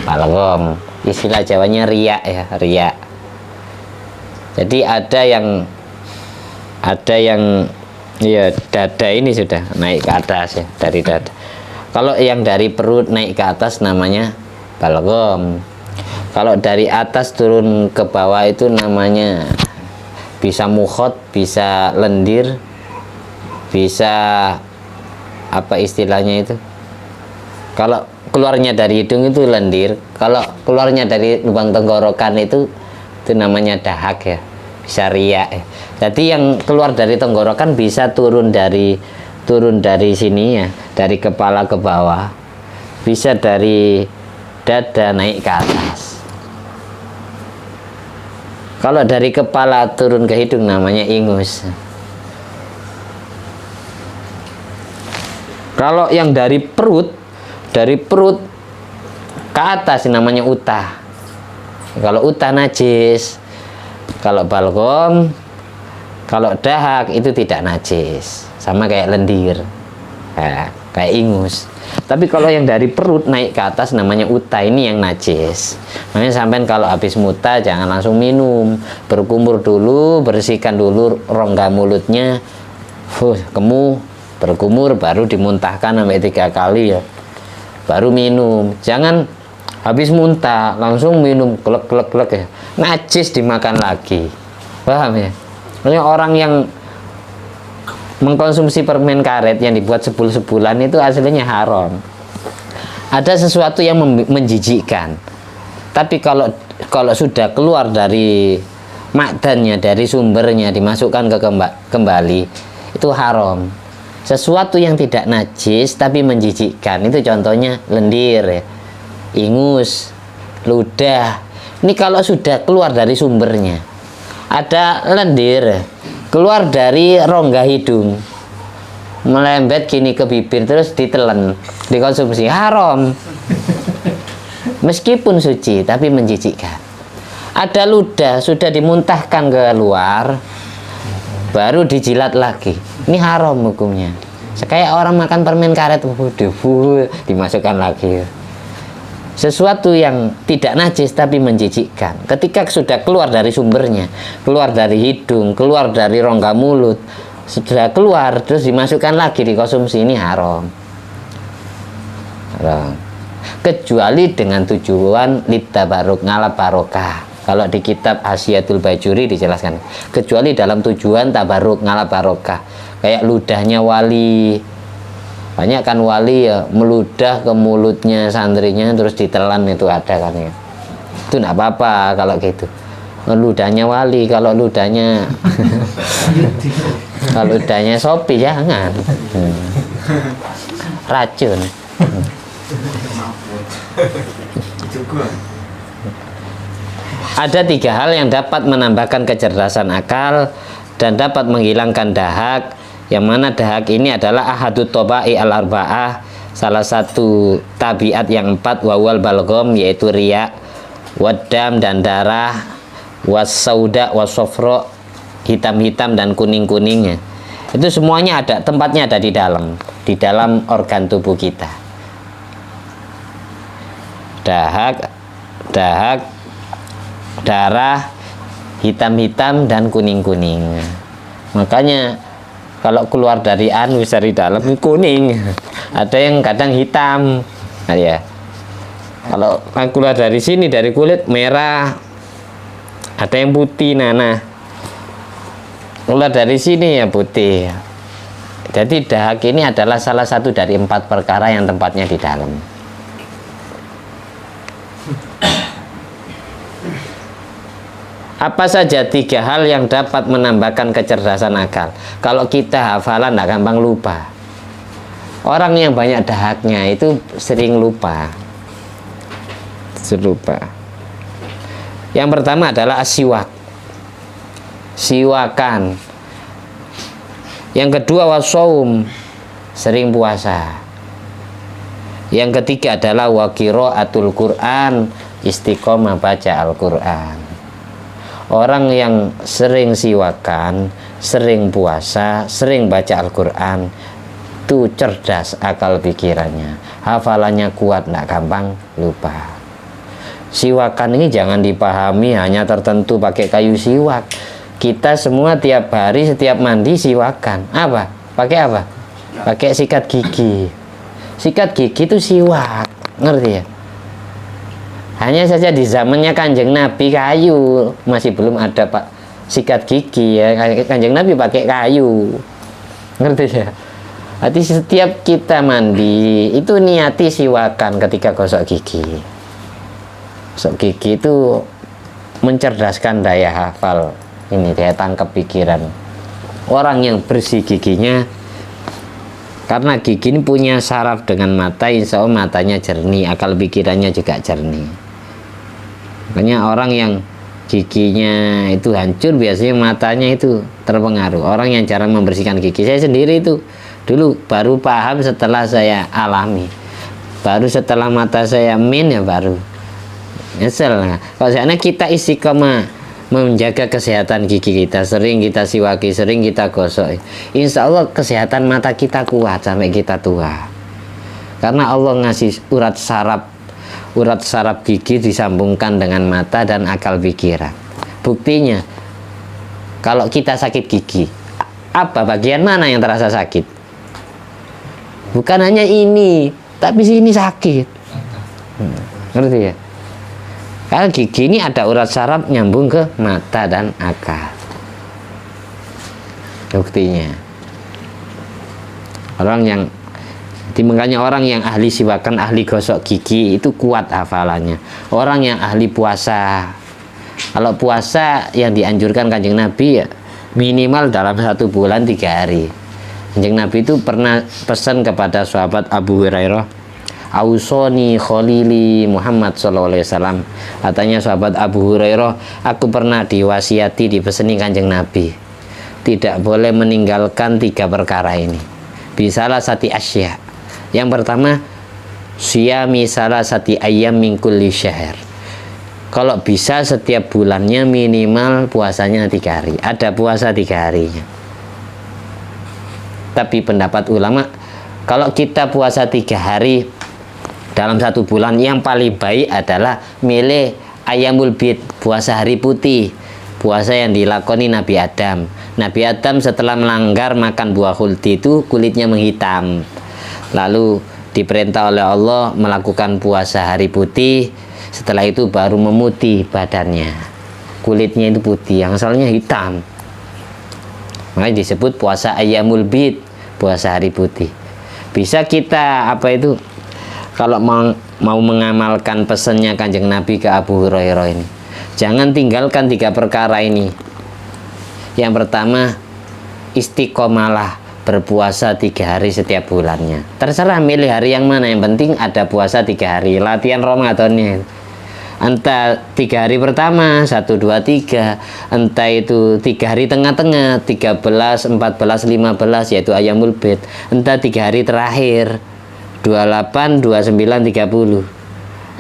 balgham istilah Jawanya riak ya, riak. Jadi ada yang ya dada ini sudah naik ke atas ya, dari dada. Kalau yang dari perut naik ke atas namanya balgham. Kalau dari atas turun ke bawah itu namanya bisa mukhot, bisa lendir, bisa apa istilahnya itu? Kalau keluarnya dari hidung itu lendir, kalau keluarnya dari lubang tenggorokan itu namanya dahak ya, bisa riak ya. Jadi yang keluar dari tenggorokan bisa turun dari sini ya, dari kepala ke bawah, bisa dari dada naik ke atas. Kalau dari kepala turun ke hidung namanya ingus. Kalau yang dari perut ke atas namanya utah. Kalau utah najis, kalau balgham, kalau dahak itu tidak najis, sama kayak lendir, kayak ingus. Tapi kalau yang dari perut naik ke atas namanya utah, ini yang najis. Makanya sampean kalau habis muntah jangan langsung minum, berkumur dulu, bersihkan dulu rongga mulutnya, berkumur baru dimuntahkan sampai 3 kali ya, baru minum. Jangan habis muntah langsung minum glek ya, najis dimakan lagi. Paham ya? Makanya orang yang mengkonsumsi permen karet yang dibuat sebulan itu aslinya haram. Ada sesuatu yang menjijikkan, tapi kalau sudah keluar dari makdannya, dari sumbernya dimasukkan ke kembali, itu haram. Sesuatu yang tidak najis tapi menjijikkan, itu contohnya lendir ya, ingus, ludah. Ini kalau sudah keluar dari sumbernya. Ada lendir keluar dari rongga hidung, melembet gini ke bibir terus ditelan, dikonsumsi, haram. Meskipun suci tapi menjijikkan. Ada ludah sudah dimuntahkan keluar, baru dijilat lagi, ini haram hukumnya. Kayak orang makan permen karet, dimasukkan lagi. Sesuatu yang tidak najis tapi menjijikkan, ketika sudah keluar dari sumbernya, keluar dari hidung, keluar dari rongga mulut, sudah keluar terus dimasukkan lagi dikonsumsi, ini haram. Haram. Kecuali dengan tujuan litabaruk, ngalap barokah. Kalau di kitab Hasyiatul Bajuri dijelaskan, kecuali dalam tujuan tabaruk, ngalap barokah. Kayak ludahnya wali, banyak kan wali ya meludah ke mulutnya santrinya terus ditelan, itu ada kan ya. Itu enggak apa-apa kalau gitu. Ludahnya wali, kalau ludahnya kalau ludahnya Sopi jangan. Racun. Ada 3 hal yang dapat menambahkan kecerdasan akal dan dapat menghilangkan dahak, yang mana dahak ini adalah ahadut toba'i al-arba'ah, salah satu tabiat yang 4, wawal balgom, yaitu riya, wadam dan darah, wasauda wasofro, hitam-hitam dan kuning-kuningnya. Itu semuanya ada, tempatnya ada di dalam organ tubuh kita. Dahak, darah, hitam-hitam dan kuning-kuning. Makanya kalau keluar dari anus dari dalam kuning, ada yang kadang hitam, nah, ya. Kalau keluar dari sini dari kulit merah, ada yang putih, nah. Keluar dari sini ya putih. Jadi dahak ini adalah salah satu dari 4 perkara yang tempatnya di dalam. Apa saja 3 hal yang dapat menambahkan kecerdasan akal? Kalau kita hafalan tidak gampang lupa. Orang yang banyak dahaknya itu sering lupa. Yang pertama adalah siwak, siwakan. Yang kedua wasaum, sering puasa. Yang ketiga adalah waqiraatul Quran, istiqomah baca Al-Quran. Orang yang sering siwakan, sering puasa, sering baca Al-Quran, itu cerdas akal pikirannya, hafalannya kuat, tidak gampang lupa. Siwakan ini jangan dipahami hanya tertentu pakai kayu siwak. Kita semua tiap hari setiap mandi siwakan. Apa? Pakai apa? Pakai sikat gigi. Sikat gigi itu siwak, ngerti ya? Hanya saja di zamannya Kanjeng Nabi kayu, masih belum ada pak sikat gigi ya. Kanjeng Nabi pakai kayu, ngerti ya? Berarti setiap kita mandi itu niati siwakan ketika gosok gigi. Gosok gigi itu mencerdaskan daya hafal, ini daya tangkap pikiran. Orang yang bersih giginya, karena gigi ini punya saraf dengan mata, insya Allah matanya jernih, akal pikirannya juga jernih. Makanya orang yang giginya itu hancur biasanya matanya itu terpengaruh. Orang yang jarang membersihkan gigi, saya sendiri itu dulu baru paham setelah saya alami, baru setelah mata saya ya baru nyesel. Nah, kalau seandainya kita istiqomah menjaga kesehatan gigi kita, sering kita siwaki, sering kita gosok, insya Allah kesehatan mata kita kuat sampai kita tua. Karena Allah ngasih urat saraf gigi disambungkan dengan mata dan akal pikiran. Buktinya, kalau kita sakit gigi, apa bagian mana yang terasa sakit? Bukan hanya ini, tapi sini sakit. Ngerti ya? Karena gigi ini ada urat saraf nyambung ke mata dan akal. Buktinya, makanya orang yang ahli siwakan, ahli gosok gigi itu kuat hafalannya. Orang yang ahli puasa, Kalau puasa yang dianjurkan Kanjeng Nabi ya minimal dalam 1 bulan 3 hari. Kanjeng Nabi itu pernah pesan kepada sahabat Abu Hurairah, Ausoni Khalili Muhammad SAW. Katanya sahabat Abu Hurairah, aku pernah diwasiati, dipeseni Kanjeng Nabi, tidak boleh meninggalkan 3 perkara ini. Bisalah sati asya. Yang pertama, siyami salah sati ayam min kulli syahr. Kalau bisa setiap bulannya minimal puasanya 3 hari. Ada puasa 3 harinya. Tapi pendapat ulama, kalau kita puasa 3 hari dalam 1 bulan, yang paling baik adalah milih ayamul bid, puasa hari putih, puasa yang dilakoni Nabi Adam. Nabi Adam setelah melanggar makan buah khuldi itu kulitnya menghitam, lalu diperintah oleh Allah melakukan puasa hari putih. Setelah itu baru memutih badannya, kulitnya itu putih, yang asalnya hitam. Makanya disebut puasa ayamul bid, puasa hari putih. Bisa kita kalau mau mengamalkan pesannya Kanjeng Nabi ke Abu Hurairah ini, jangan tinggalkan 3 perkara ini. Yang pertama, istiqomalah berpuasa 3 hari setiap bulannya. Terserah milih hari yang mana, yang penting ada puasa 3 hari. Latihan Ramadannya entah 3 hari pertama 1, 2, 3, entah itu 3 hari tengah-tengah 13, 14, 15 yaitu ayamul bid, entah 3 hari terakhir 28, 29, 30,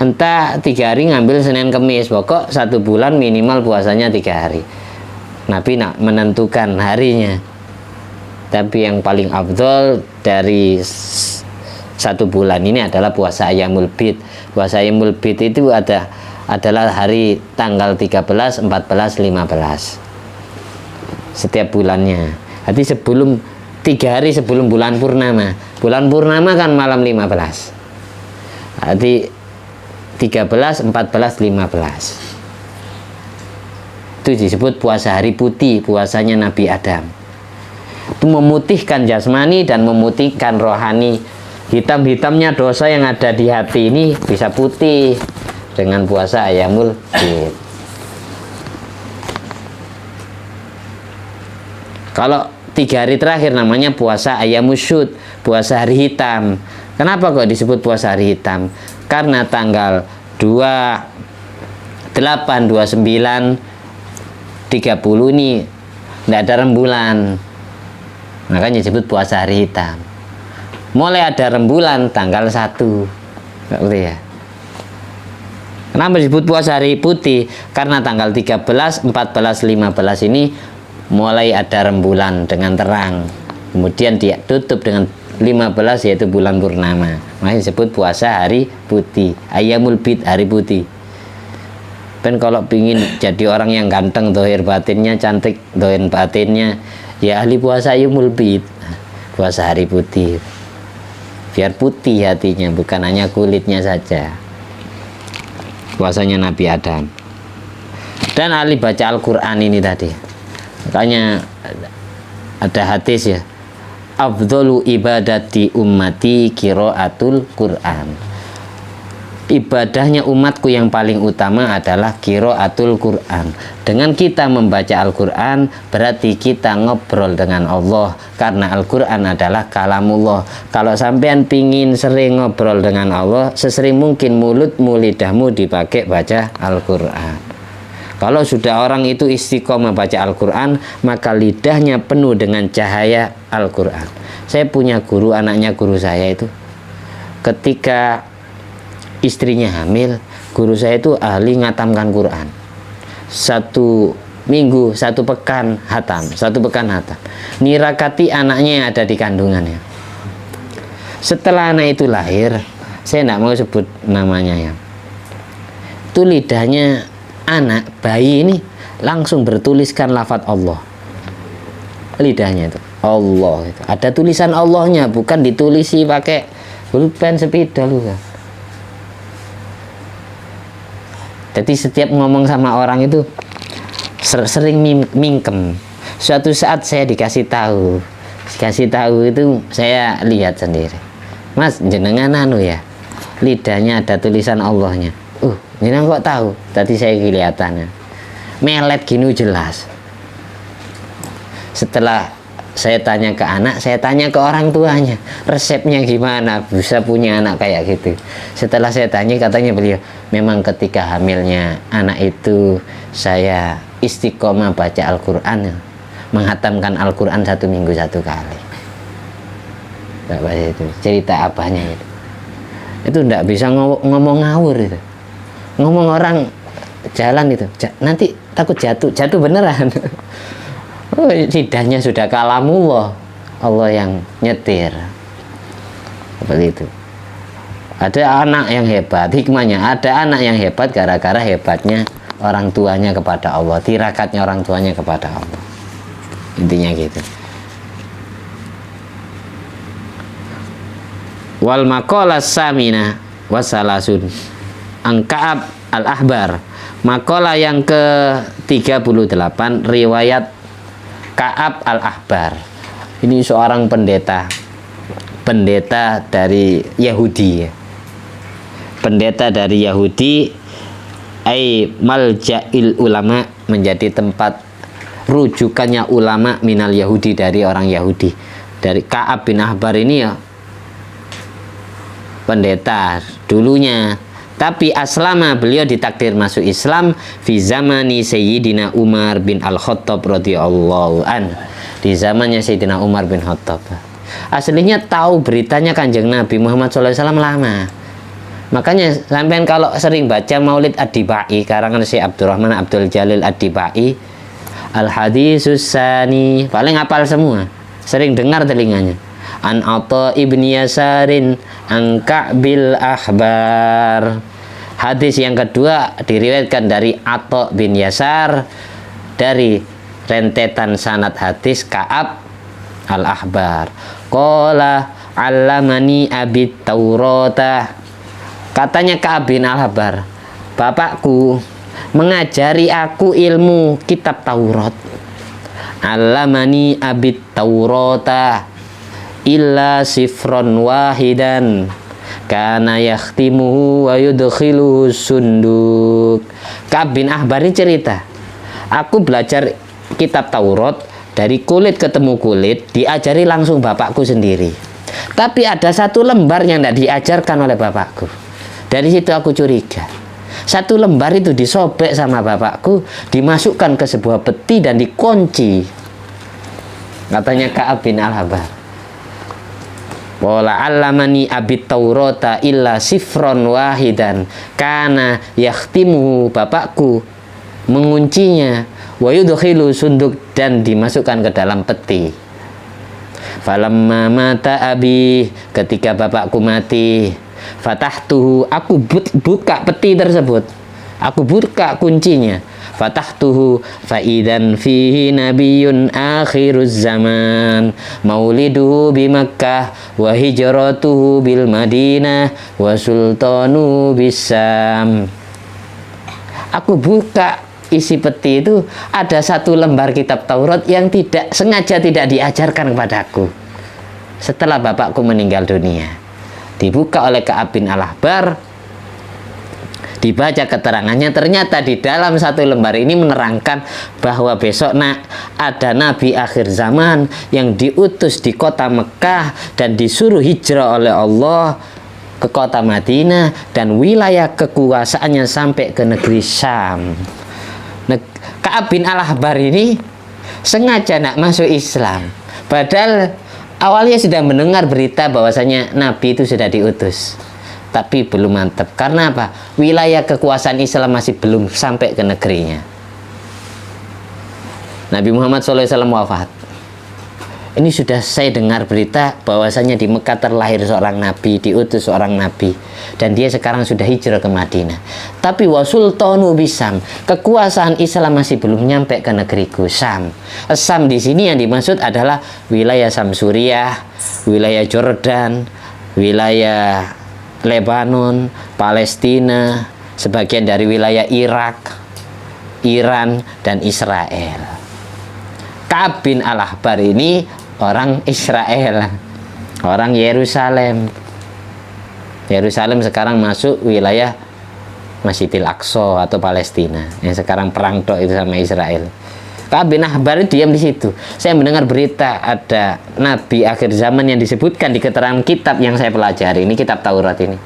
entah 3 hari ngambil Senin Kemis. Pokok 1 bulan minimal puasanya 3 hari. Nabi nak menentukan harinya, tapi yang paling afdol dari 1 bulan ini adalah puasa ayamul bid. Puasa ayamul bid itu adalah hari tanggal 13, 14, 15 setiap bulannya. Jadi 3 hari sebelum bulan purnama. Bulan purnama kan malam 15. Jadi 13, 14, 15 itu disebut puasa hari putih, puasanya Nabi Adam. Itu memutihkan jasmani dan memutihkan rohani. Hitam-hitamnya dosa yang ada di hati ini bisa putih dengan puasa ayamul bid. Kalau 3 hari terakhir namanya puasa ayamul syud, puasa hari hitam. Kenapa kok disebut puasa hari hitam? Karena tanggal 28, 29, 30 ini tidak ada rembulan, makanya disebut puasa hari hitam. Mulai ada rembulan tanggal 1, ya. Kenapa disebut puasa hari putih? Karena tanggal 13, 14, 15 ini mulai ada rembulan dengan terang, kemudian dia tutup dengan 15 yaitu bulan purnama. Makanya disebut puasa hari putih, ayamul bid, hari putih. Dan kalau pingin jadi orang yang ganteng, dohir batinnya cantik, dohir batinnya ya ahli puasa ayamul bid, puasa hari putih, biar putih hatinya, bukan hanya kulitnya saja. Puasanya Nabi Adam. Dan ahli baca Al-Quran ini tadi, makanya ada hadis ya, afdhalu ibadati ummati qiraatul Quran. Ibadahnya umatku yang paling utama adalah qiraatul Quran. Dengan kita membaca Al-Quran berarti kita ngobrol dengan Allah, karena Al-Quran adalah kalamullah. Kalau sampean pingin sering ngobrol dengan Allah, sesering mungkin mulutmu, lidahmu dipakai baca Al-Quran. Kalau sudah orang itu istiqomah baca Al-Quran, maka lidahnya penuh dengan cahaya Al-Quran. Saya punya guru, anaknya guru saya itu, ketika istrinya hamil, guru saya itu ahli ngatamkan Quran. 1 minggu, 1 pekan hatam, 1 pekan hatam. Nirakati anaknya yang ada di kandungannya. Setelah anak itu lahir, saya tidak mau sebut namanya ya, itu lidahnya anak bayi ini langsung bertuliskan lafadz Allah. Lidahnya itu Allah, itu ada tulisan Allahnya, bukan ditulisi pakai pulpen spidol kan. Jadi setiap ngomong sama orang itu sering mingkem. Suatu saat saya dikasih tahu itu saya lihat sendiri. Mas, jenengan anu ya, lidahnya ada tulisan Allahnya. Jenengan kok tahu? Tadi saya kelihatannya. melet gini jelas. Setelah saya tanya ke anak, saya tanya ke orang tuanya, resepnya gimana bisa punya anak kayak gitu. Setelah saya tanya, katanya beliau, memang ketika hamilnya anak itu saya istiqomah baca Al-Quran, menghatamkan Al-Quran 1 minggu 1 kali. Itu cerita abahnya itu ndak bisa ngomong ngawur itu, ngomong orang jalan itu nanti takut jatuh beneran. Oh, lidahnya sudah kalamullah, Allah yang nyetir. Seperti itu. Ada anak yang hebat, hikmahnya ada anak yang hebat gara-gara hebatnya orang tuanya kepada Allah, tirakatnya orang tuanya kepada Allah. Intinya gitu. Wal maqalah samina wasalasun an Ka'ab al-Ahbar. Maqalah yang ke-38 riwayat Ka'ab al-Ahbar. Ini seorang pendeta dari Yahudi. Pendeta dari Yahudi, ai malja'il ulama, menjadi tempat rujukannya ulama minal Yahudi, dari orang Yahudi. Dari Ka'ab bin Ahbar ini ya pendeta dulunya, tapi aslama, beliau ditakdir masuk Islam fi zamani Sayyidina Umar bin Al-Khattab radhiyallahu an, di zamannya Sayyidina Umar bin Khattab. Aslinya tahu beritanya Kanjeng Nabi Muhammad SAW lama. Makanya sampean kalau sering baca Maulid Ad-Dibai karangan Syekh Abdurrahman Abdul Jalil Ad-Dibai, Al-Hadisus Sani, paling hafal semua, sering dengar telinganya. An Atha ibni Yasarin an Ka'bil Ahbar. Hadis yang kedua diriwayatkan dari Atha bin Yasar, dari rentetan sanad hadis Ka'ab al-Ahbar. Qala 'allamani abit Taurata. Katanya Ka'ab bin al-Ahbar, bapakku mengajari aku ilmu kitab Taurat. 'Allamani abit Taurata illa sifron wahidan kana yakhtimuhu wa yudkhiluhu sunduk. Ka'ab bin Ahbar ini cerita, aku belajar kitab Taurat dari kulit ketemu kulit, diajari langsung bapakku sendiri. Tapi ada satu lembar yang tidak diajarkan oleh bapakku. Dari situ aku curiga. Satu lembar itu disobek sama bapakku, dimasukkan ke sebuah peti dan dikunci. Katanya Ka'ab bin Ahbar, wala 'allamani abit Taurata illa sifron wahidan kana yakhtimuhu, bapakku menguncinya, wa yudkhilu sunduk, dan dimasukkan ke dalam peti. Falamma mata abi, ketika bapakku mati, fatahtuhu, aku buka peti tersebut, aku buka kuncinya. Fatahtuhu faidan fihi nabiyyun akhiruz zaman mauliduhu bi Makkah wa hijratuhu bil Madinah wa sultanu bisam. Aku buka isi peti itu, ada satu lembar kitab Taurat yang sengaja tidak diajarkan kepadaku setelah bapakku meninggal dunia. Dibuka oleh Ka'ab bin al-Ahbar, dibaca keterangannya, ternyata di dalam satu lembar ini menerangkan bahwa besok ada nabi akhir zaman yang diutus di kota Mekah dan disuruh hijrah oleh Allah ke kota Madinah, dan wilayah kekuasaannya sampai ke negeri Syam. Ka'ab bin al-Ahbar ini sengaja nak masuk Islam, padahal awalnya sudah mendengar berita bahwasanya nabi itu sudah diutus, tapi belum mantap. Karena apa? Wilayah kekuasaan Islam masih belum sampai ke negerinya. Nabi Muhammad SAW wafat. Ini sudah saya dengar berita bahwasanya di Mekah terlahir seorang nabi, diutus seorang nabi, dan dia sekarang sudah hijrah ke Madinah. Tapi wasultanu bisam, kekuasaan Islam masih belum nyampe ke negeriku Syam. Syam di sini yang dimaksud adalah wilayah Syam Suriah, wilayah Jordan, wilayah Lebanon, Palestina, sebagian dari wilayah Irak, Iran, dan Israel. Ka'ab bin al-Ahbar ini orang Israel, orang Yerusalem. Yerusalem sekarang masuk wilayah Masjidil Aqsa atau Palestina yang sekarang perang tok itu sama Israel. Ka'ab bin Ahbar diam di situ. Saya mendengar berita ada nabi akhir zaman yang disebutkan di keterangan kitab yang saya pelajari. Ini kitab Taurat ini.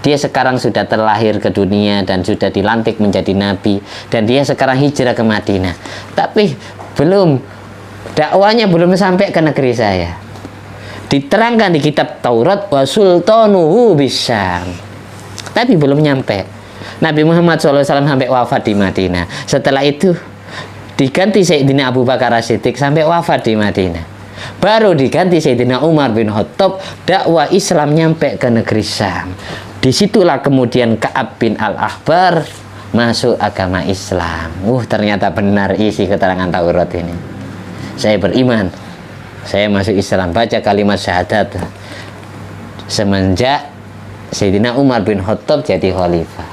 Dia sekarang sudah terlahir ke dunia dan sudah dilantik menjadi nabi, dan dia sekarang hijrah ke Madinah. Tapi dakwanya belum sampai ke negeri saya. Diterangkan di kitab Taurat wa sultanuhu bisyam. Tapi belum nyampe. Nabi Muhammad SAW sampai wafat di Madinah. Setelah itu diganti Sayyidina Abu Bakar As-Siddiq sampai wafat di Madinah. Baru diganti Sayyidina Umar bin Khattab, dakwah Islam nyampe ke negeri Syam. Disitulah kemudian Ka'ab bin Al-Ahbar masuk agama Islam. Ternyata benar isi keterangan Taurat ini. Saya beriman, saya masuk Islam, baca kalimat syahadat semenjak Sayyidina Umar bin Khattab jadi khalifah.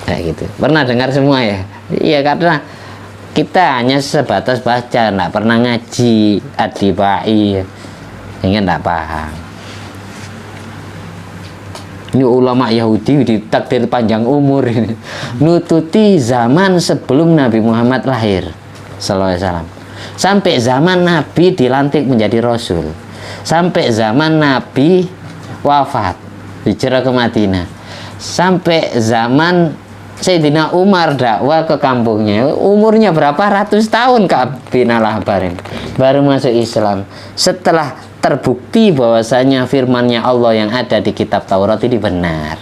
Kayak gitu. Pernah dengar semua ya? Iya, karena kita hanya sebatas baca, nggak pernah ngaji adibai, sehingga nggak paham. Ini ulama Yahudi ditakdir panjang umur ini, nututi zaman sebelum Nabi Muhammad lahir sallallahu alaihi wasallam, sampai zaman Nabi dilantik menjadi Rasul, sampai zaman Nabi wafat hijrah ke Madinah, sampai zaman Sayyidina Umar dakwah ke kampungnya. Umurnya berapa ratus tahun Ka'ab bin Al-Ahbar baru masuk Islam, setelah terbukti bahwasanya firman-Nya Allah yang ada di kitab Taurat ini benar.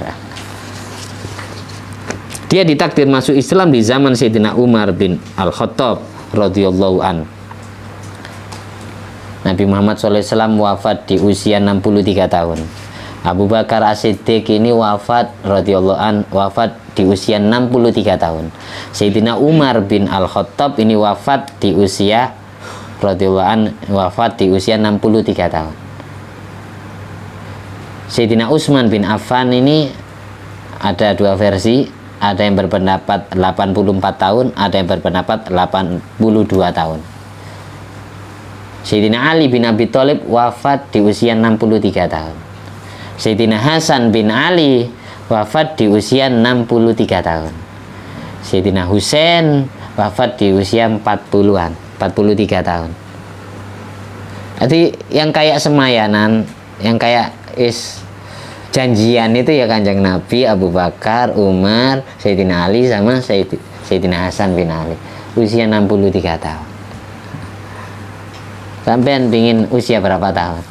Dia ditakdir masuk Islam di zaman Sayyidina Umar bin Al-Khattab radhiyallahu an. Nabi Muhammad SAW wafat di usia 63 tahun. Abu Bakar As-Siddiq ini wafat radhiyallahu an, wafat di usia 63 tahun. Sayyidina Umar bin Al-Khattab ini wafat di usia radhiyallahu an, wafat di usia 63 tahun. Sayyidina Utsman bin Affan ini ada dua versi, ada yang berpendapat 84 tahun, ada yang berpendapat 82 tahun. Sayyidina Ali bin Abi Thalib wafat di usia 63 tahun. Sayyidina Hasan bin Ali wafat di usia 63 tahun. Sayyidina Husain wafat di usia 40-an, 43 tahun. Jadi yang kayak semayanan, yang kayak janjian itu ya Kanjeng Nabi, Abu Bakar, Umar, Sayyidina Ali sama Sayyidina Hasan bin Ali. Usia 63 tahun. Sampean pingin usia berapa tahun?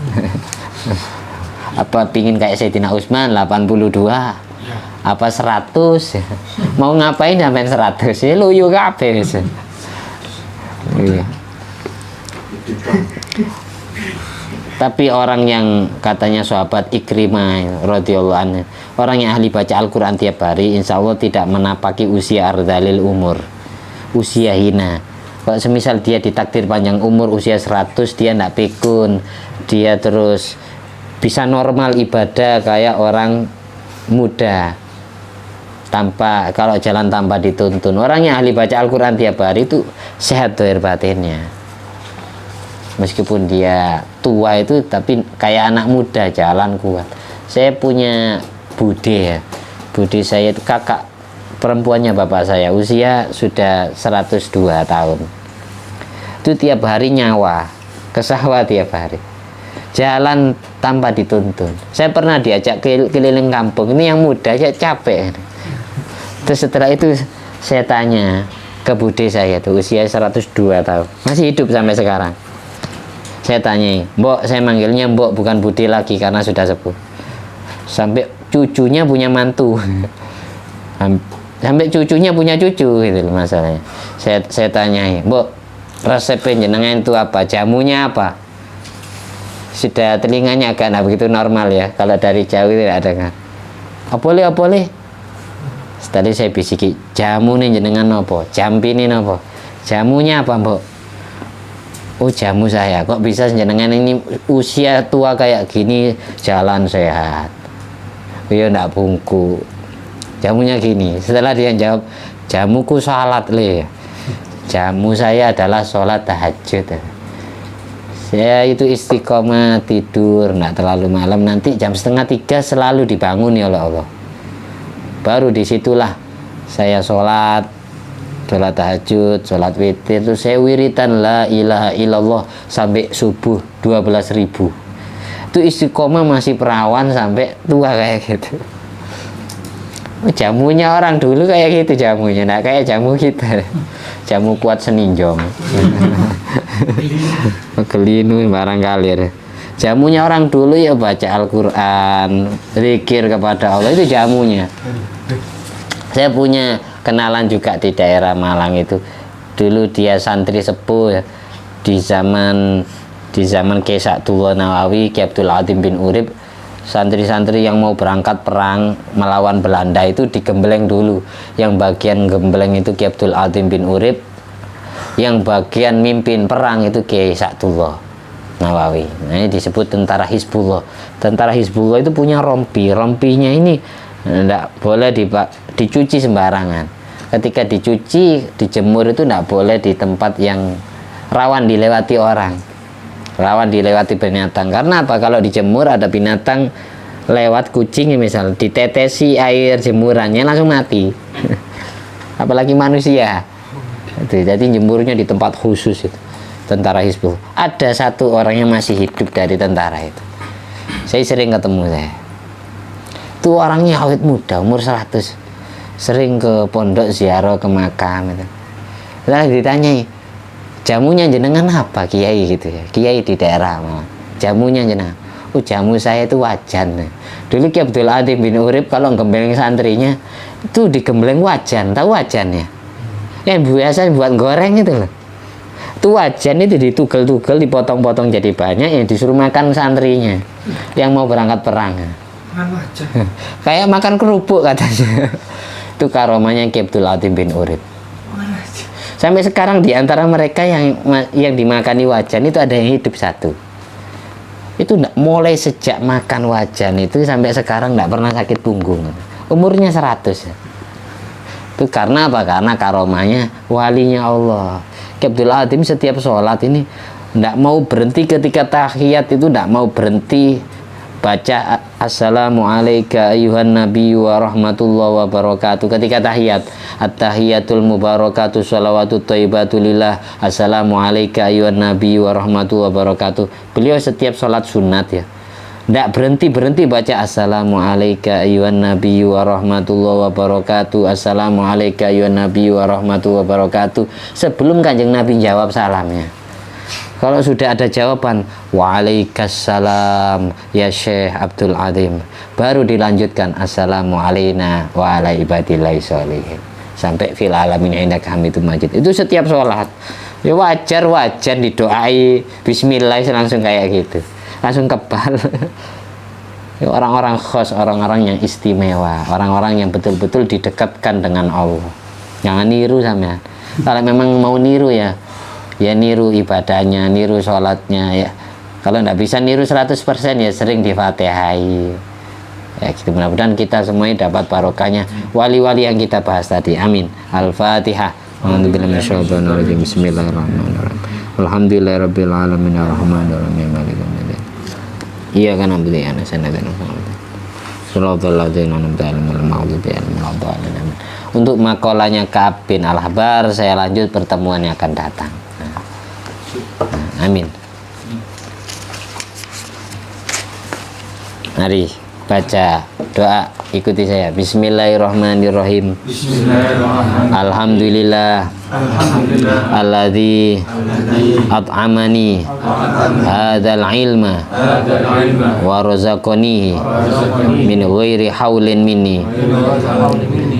Apa pingin kayak Sayyidina Utsman 82? Apa 100? Mau ngapain sampai 100? Ya luyu kabeh. Iya. Tapi orang yang katanya sahabat Ikrimah radhiyallahu anhu, orang yang ahli baca Al-Qur'an tiap hari, insya Allah tidak menapaki usia ardhalil umur, usia hina. Kalau semisal dia ditakdir panjang umur usia 100, dia tidak pikun, dia terus bisa normal ibadah kayak orang muda, tanpa, kalau jalan tanpa dituntun. Orang yang ahli baca Al-Quran tiap hari itu sehat dohir batinnya, meskipun dia tua itu, tapi kayak anak muda jalan kuat. Saya punya bude ya, bude saya itu kakak perempuannya bapak saya, usia sudah 102 tahun. Itu tiap hari nyawa ke sawah, tiap hari jalan tanpa dituntun. Saya pernah diajak keliling kampung, ini yang muda aja capek. Terus setelah itu saya tanya ke bude saya tuh, usia 102 tahun, masih hidup sampai sekarang. Saya tanya, Mbok, saya manggilnya Mbok, bukan bude lagi karena sudah sepuh. Sampai cucunya punya mantu. Sampai cucunya punya cucu gitu loh masalahnya. Saya tanya, Mbok, resep jenengan itu apa? Jamunya apa? Sudah telinganya agak nah begitu normal ya, kalau dari jauh tidak ada kan. Apa boleh? Tadi saya bisiki, jamu nih jenengan apa? Jampi nih apa? Jamunya apa, Mbok? Oh, jamu saya. Kok bisa jenengan ini usia tua kayak gini jalan sehat? Ya enggak bungku. Jamunya gini. Setelah dia jawab, jamuku salat le. Jamu saya adalah sholat tahajud. Saya itu istiqomah tidur, nggak terlalu malam. Nanti jam 2:30 selalu dibangun ya oleh Allah. Baru disitulah saya sholat tahajud, sholat witir, terus saya wiritan la ilaha illallah sampai subuh 12.000. Itu istiqomah masih perawan sampai tua kayak gitu. Jamunya orang dulu kayak gitu jamunya, nah kayak jamu kita, jamu kuat seninjong, kelinu barangkali. Jamunya orang dulu ya baca Al-Quran, zikir kepada Allah, itu jamunya. Saya punya kenalan juga di daerah Malang itu, dulu dia santri sepuh ya, di zaman Kiai Sa'dullah Nawawi, Kiai Abdul Adim bin Urib. Santri-santri yang mau berangkat perang melawan Belanda itu digembleng dulu. Yang bagian gembleng itu Kiai Abdul Adim bin Urib, yang bagian mimpin perang itu Kiai Sa'dullah Nawawi. Nah, ini disebut tentara Hizbullah. Tentara Hizbullah itu punya rompi. Rompinya ini tidak boleh dicuci sembarangan. Ketika dicuci, dijemur itu tidak boleh di tempat yang rawan dilewati orang, rawan dilewati binatang. Karena apa? Kalau dijemur ada binatang lewat, kucing misal, ditetesi air jemurannya langsung mati. Apalagi manusia. Jadi jemurnya di tempat khusus itu. Tentara Hizbullah. Ada satu orang yang masih hidup dari tentara itu. Saya sering ketemu saya. Itu orangnya awet muda, umur 100. Sering ke pondok ziarah, ke makam itu. Lalu ditanyai, jamunya jenengan apa kiai gitu ya, kiai di daerah mana, jamunya jenengan? Oh, jamu saya itu wajan. Dulu Kiai Abdul Adim bin Urib kalau gembleng santrinya itu digembleng wajan, tahu wajannya? Yang biasa buat goreng itu loh. Itu wajan itu ditugel-tugel, dipotong-potong jadi banyak, yang disuruh makan santrinya yang mau berangkat perang. Kayak makan kerupuk katanya. Itu karomahnya Kiai Abdul Adim bin Urib. Sampai sekarang di antara mereka yang dimakani wajan itu ada yang hidup satu. Itu mulai sejak makan wajan itu sampai sekarang tidak pernah sakit punggung. Umurnya 100 ya. Itu karena apa? Karena karomahnya walinya Allah. Kiai Abdul Adim setiap sholat ini tidak mau berhenti, ketika tahiyat itu tidak mau berhenti baca assalamualaikum ayuhan nabi wa rahmatullahi wa barakatuh. Ketika tahiyat, at-tahiyatul mubarakatuh sholawatu thayyibatulillah assalamualaikum ayuhan nabi wa rahmatullahi wa barakatuh. Beliau setiap sholat sunat ya tidak berhenti baca assalamualaikum ayuhan nabi wa rahmatullahi wa barakatuh, assalamualaikum ayuhan nabi wa rahmatullahi wa barakatuh, sebelum Kanjeng Nabi jawab salamnya. Kalau sudah ada jawaban waalaikumsalam ya Syekh Abdul Adim, baru dilanjutkan assalamu alaina wa ala ibadillahi sholihin sampai fil alamin innaka hamidum majid. Itu setiap sholat ya, wajar didoai bismillah langsung kayak gitu, langsung kebal. Orang-orang khos, orang-orang yang istimewa, orang-orang yang betul-betul didekatkan dengan Allah. Jangan niru sampean. Kalau memang mau niru ya niru ibadahnya, niru sholatnya ya. Kalau tidak bisa niru 100% ya sering di-Fatihai ya gitu. Mudah-mudahan kita semuanya dapat barokahnya wali-wali yang kita bahas tadi. Amin. Al-Fatihah. Bismillahirrahmanirrahim. Alhamdulillahirabbil alamin arrahmanirrahim maliki yaumiddin. Iyyaka na'budu wa iyyaka nasta'in. Shiratal ladzina an'amta 'alaihim ghairil maghdubi 'alaihim waladdallin. Untuk makolanya Ka'ab bin Al-Ahbar saya lanjut pertemuan yang akan datang. Amin. Mari baca doa, ikuti saya. Bismillahirrahmanirrahim. Alhamdulillah alladzi at'amani hadzal ilma wa razaqani min ghairi haulin minni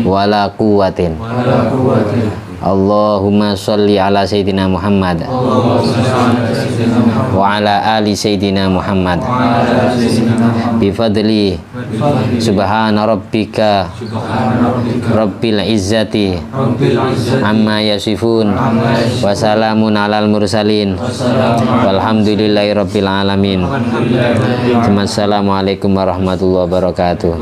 wala quwwatin. Allahumma sholli ala sayyidina Muhammad wa ala ali sayyidina Muhammad bifadli subhana rabbika rabbil izzati amma yasifun wa salamun alal mursalin walhamdulillahi rabbil alamin. Assalamualaikum warahmatullahi wabarakatuh.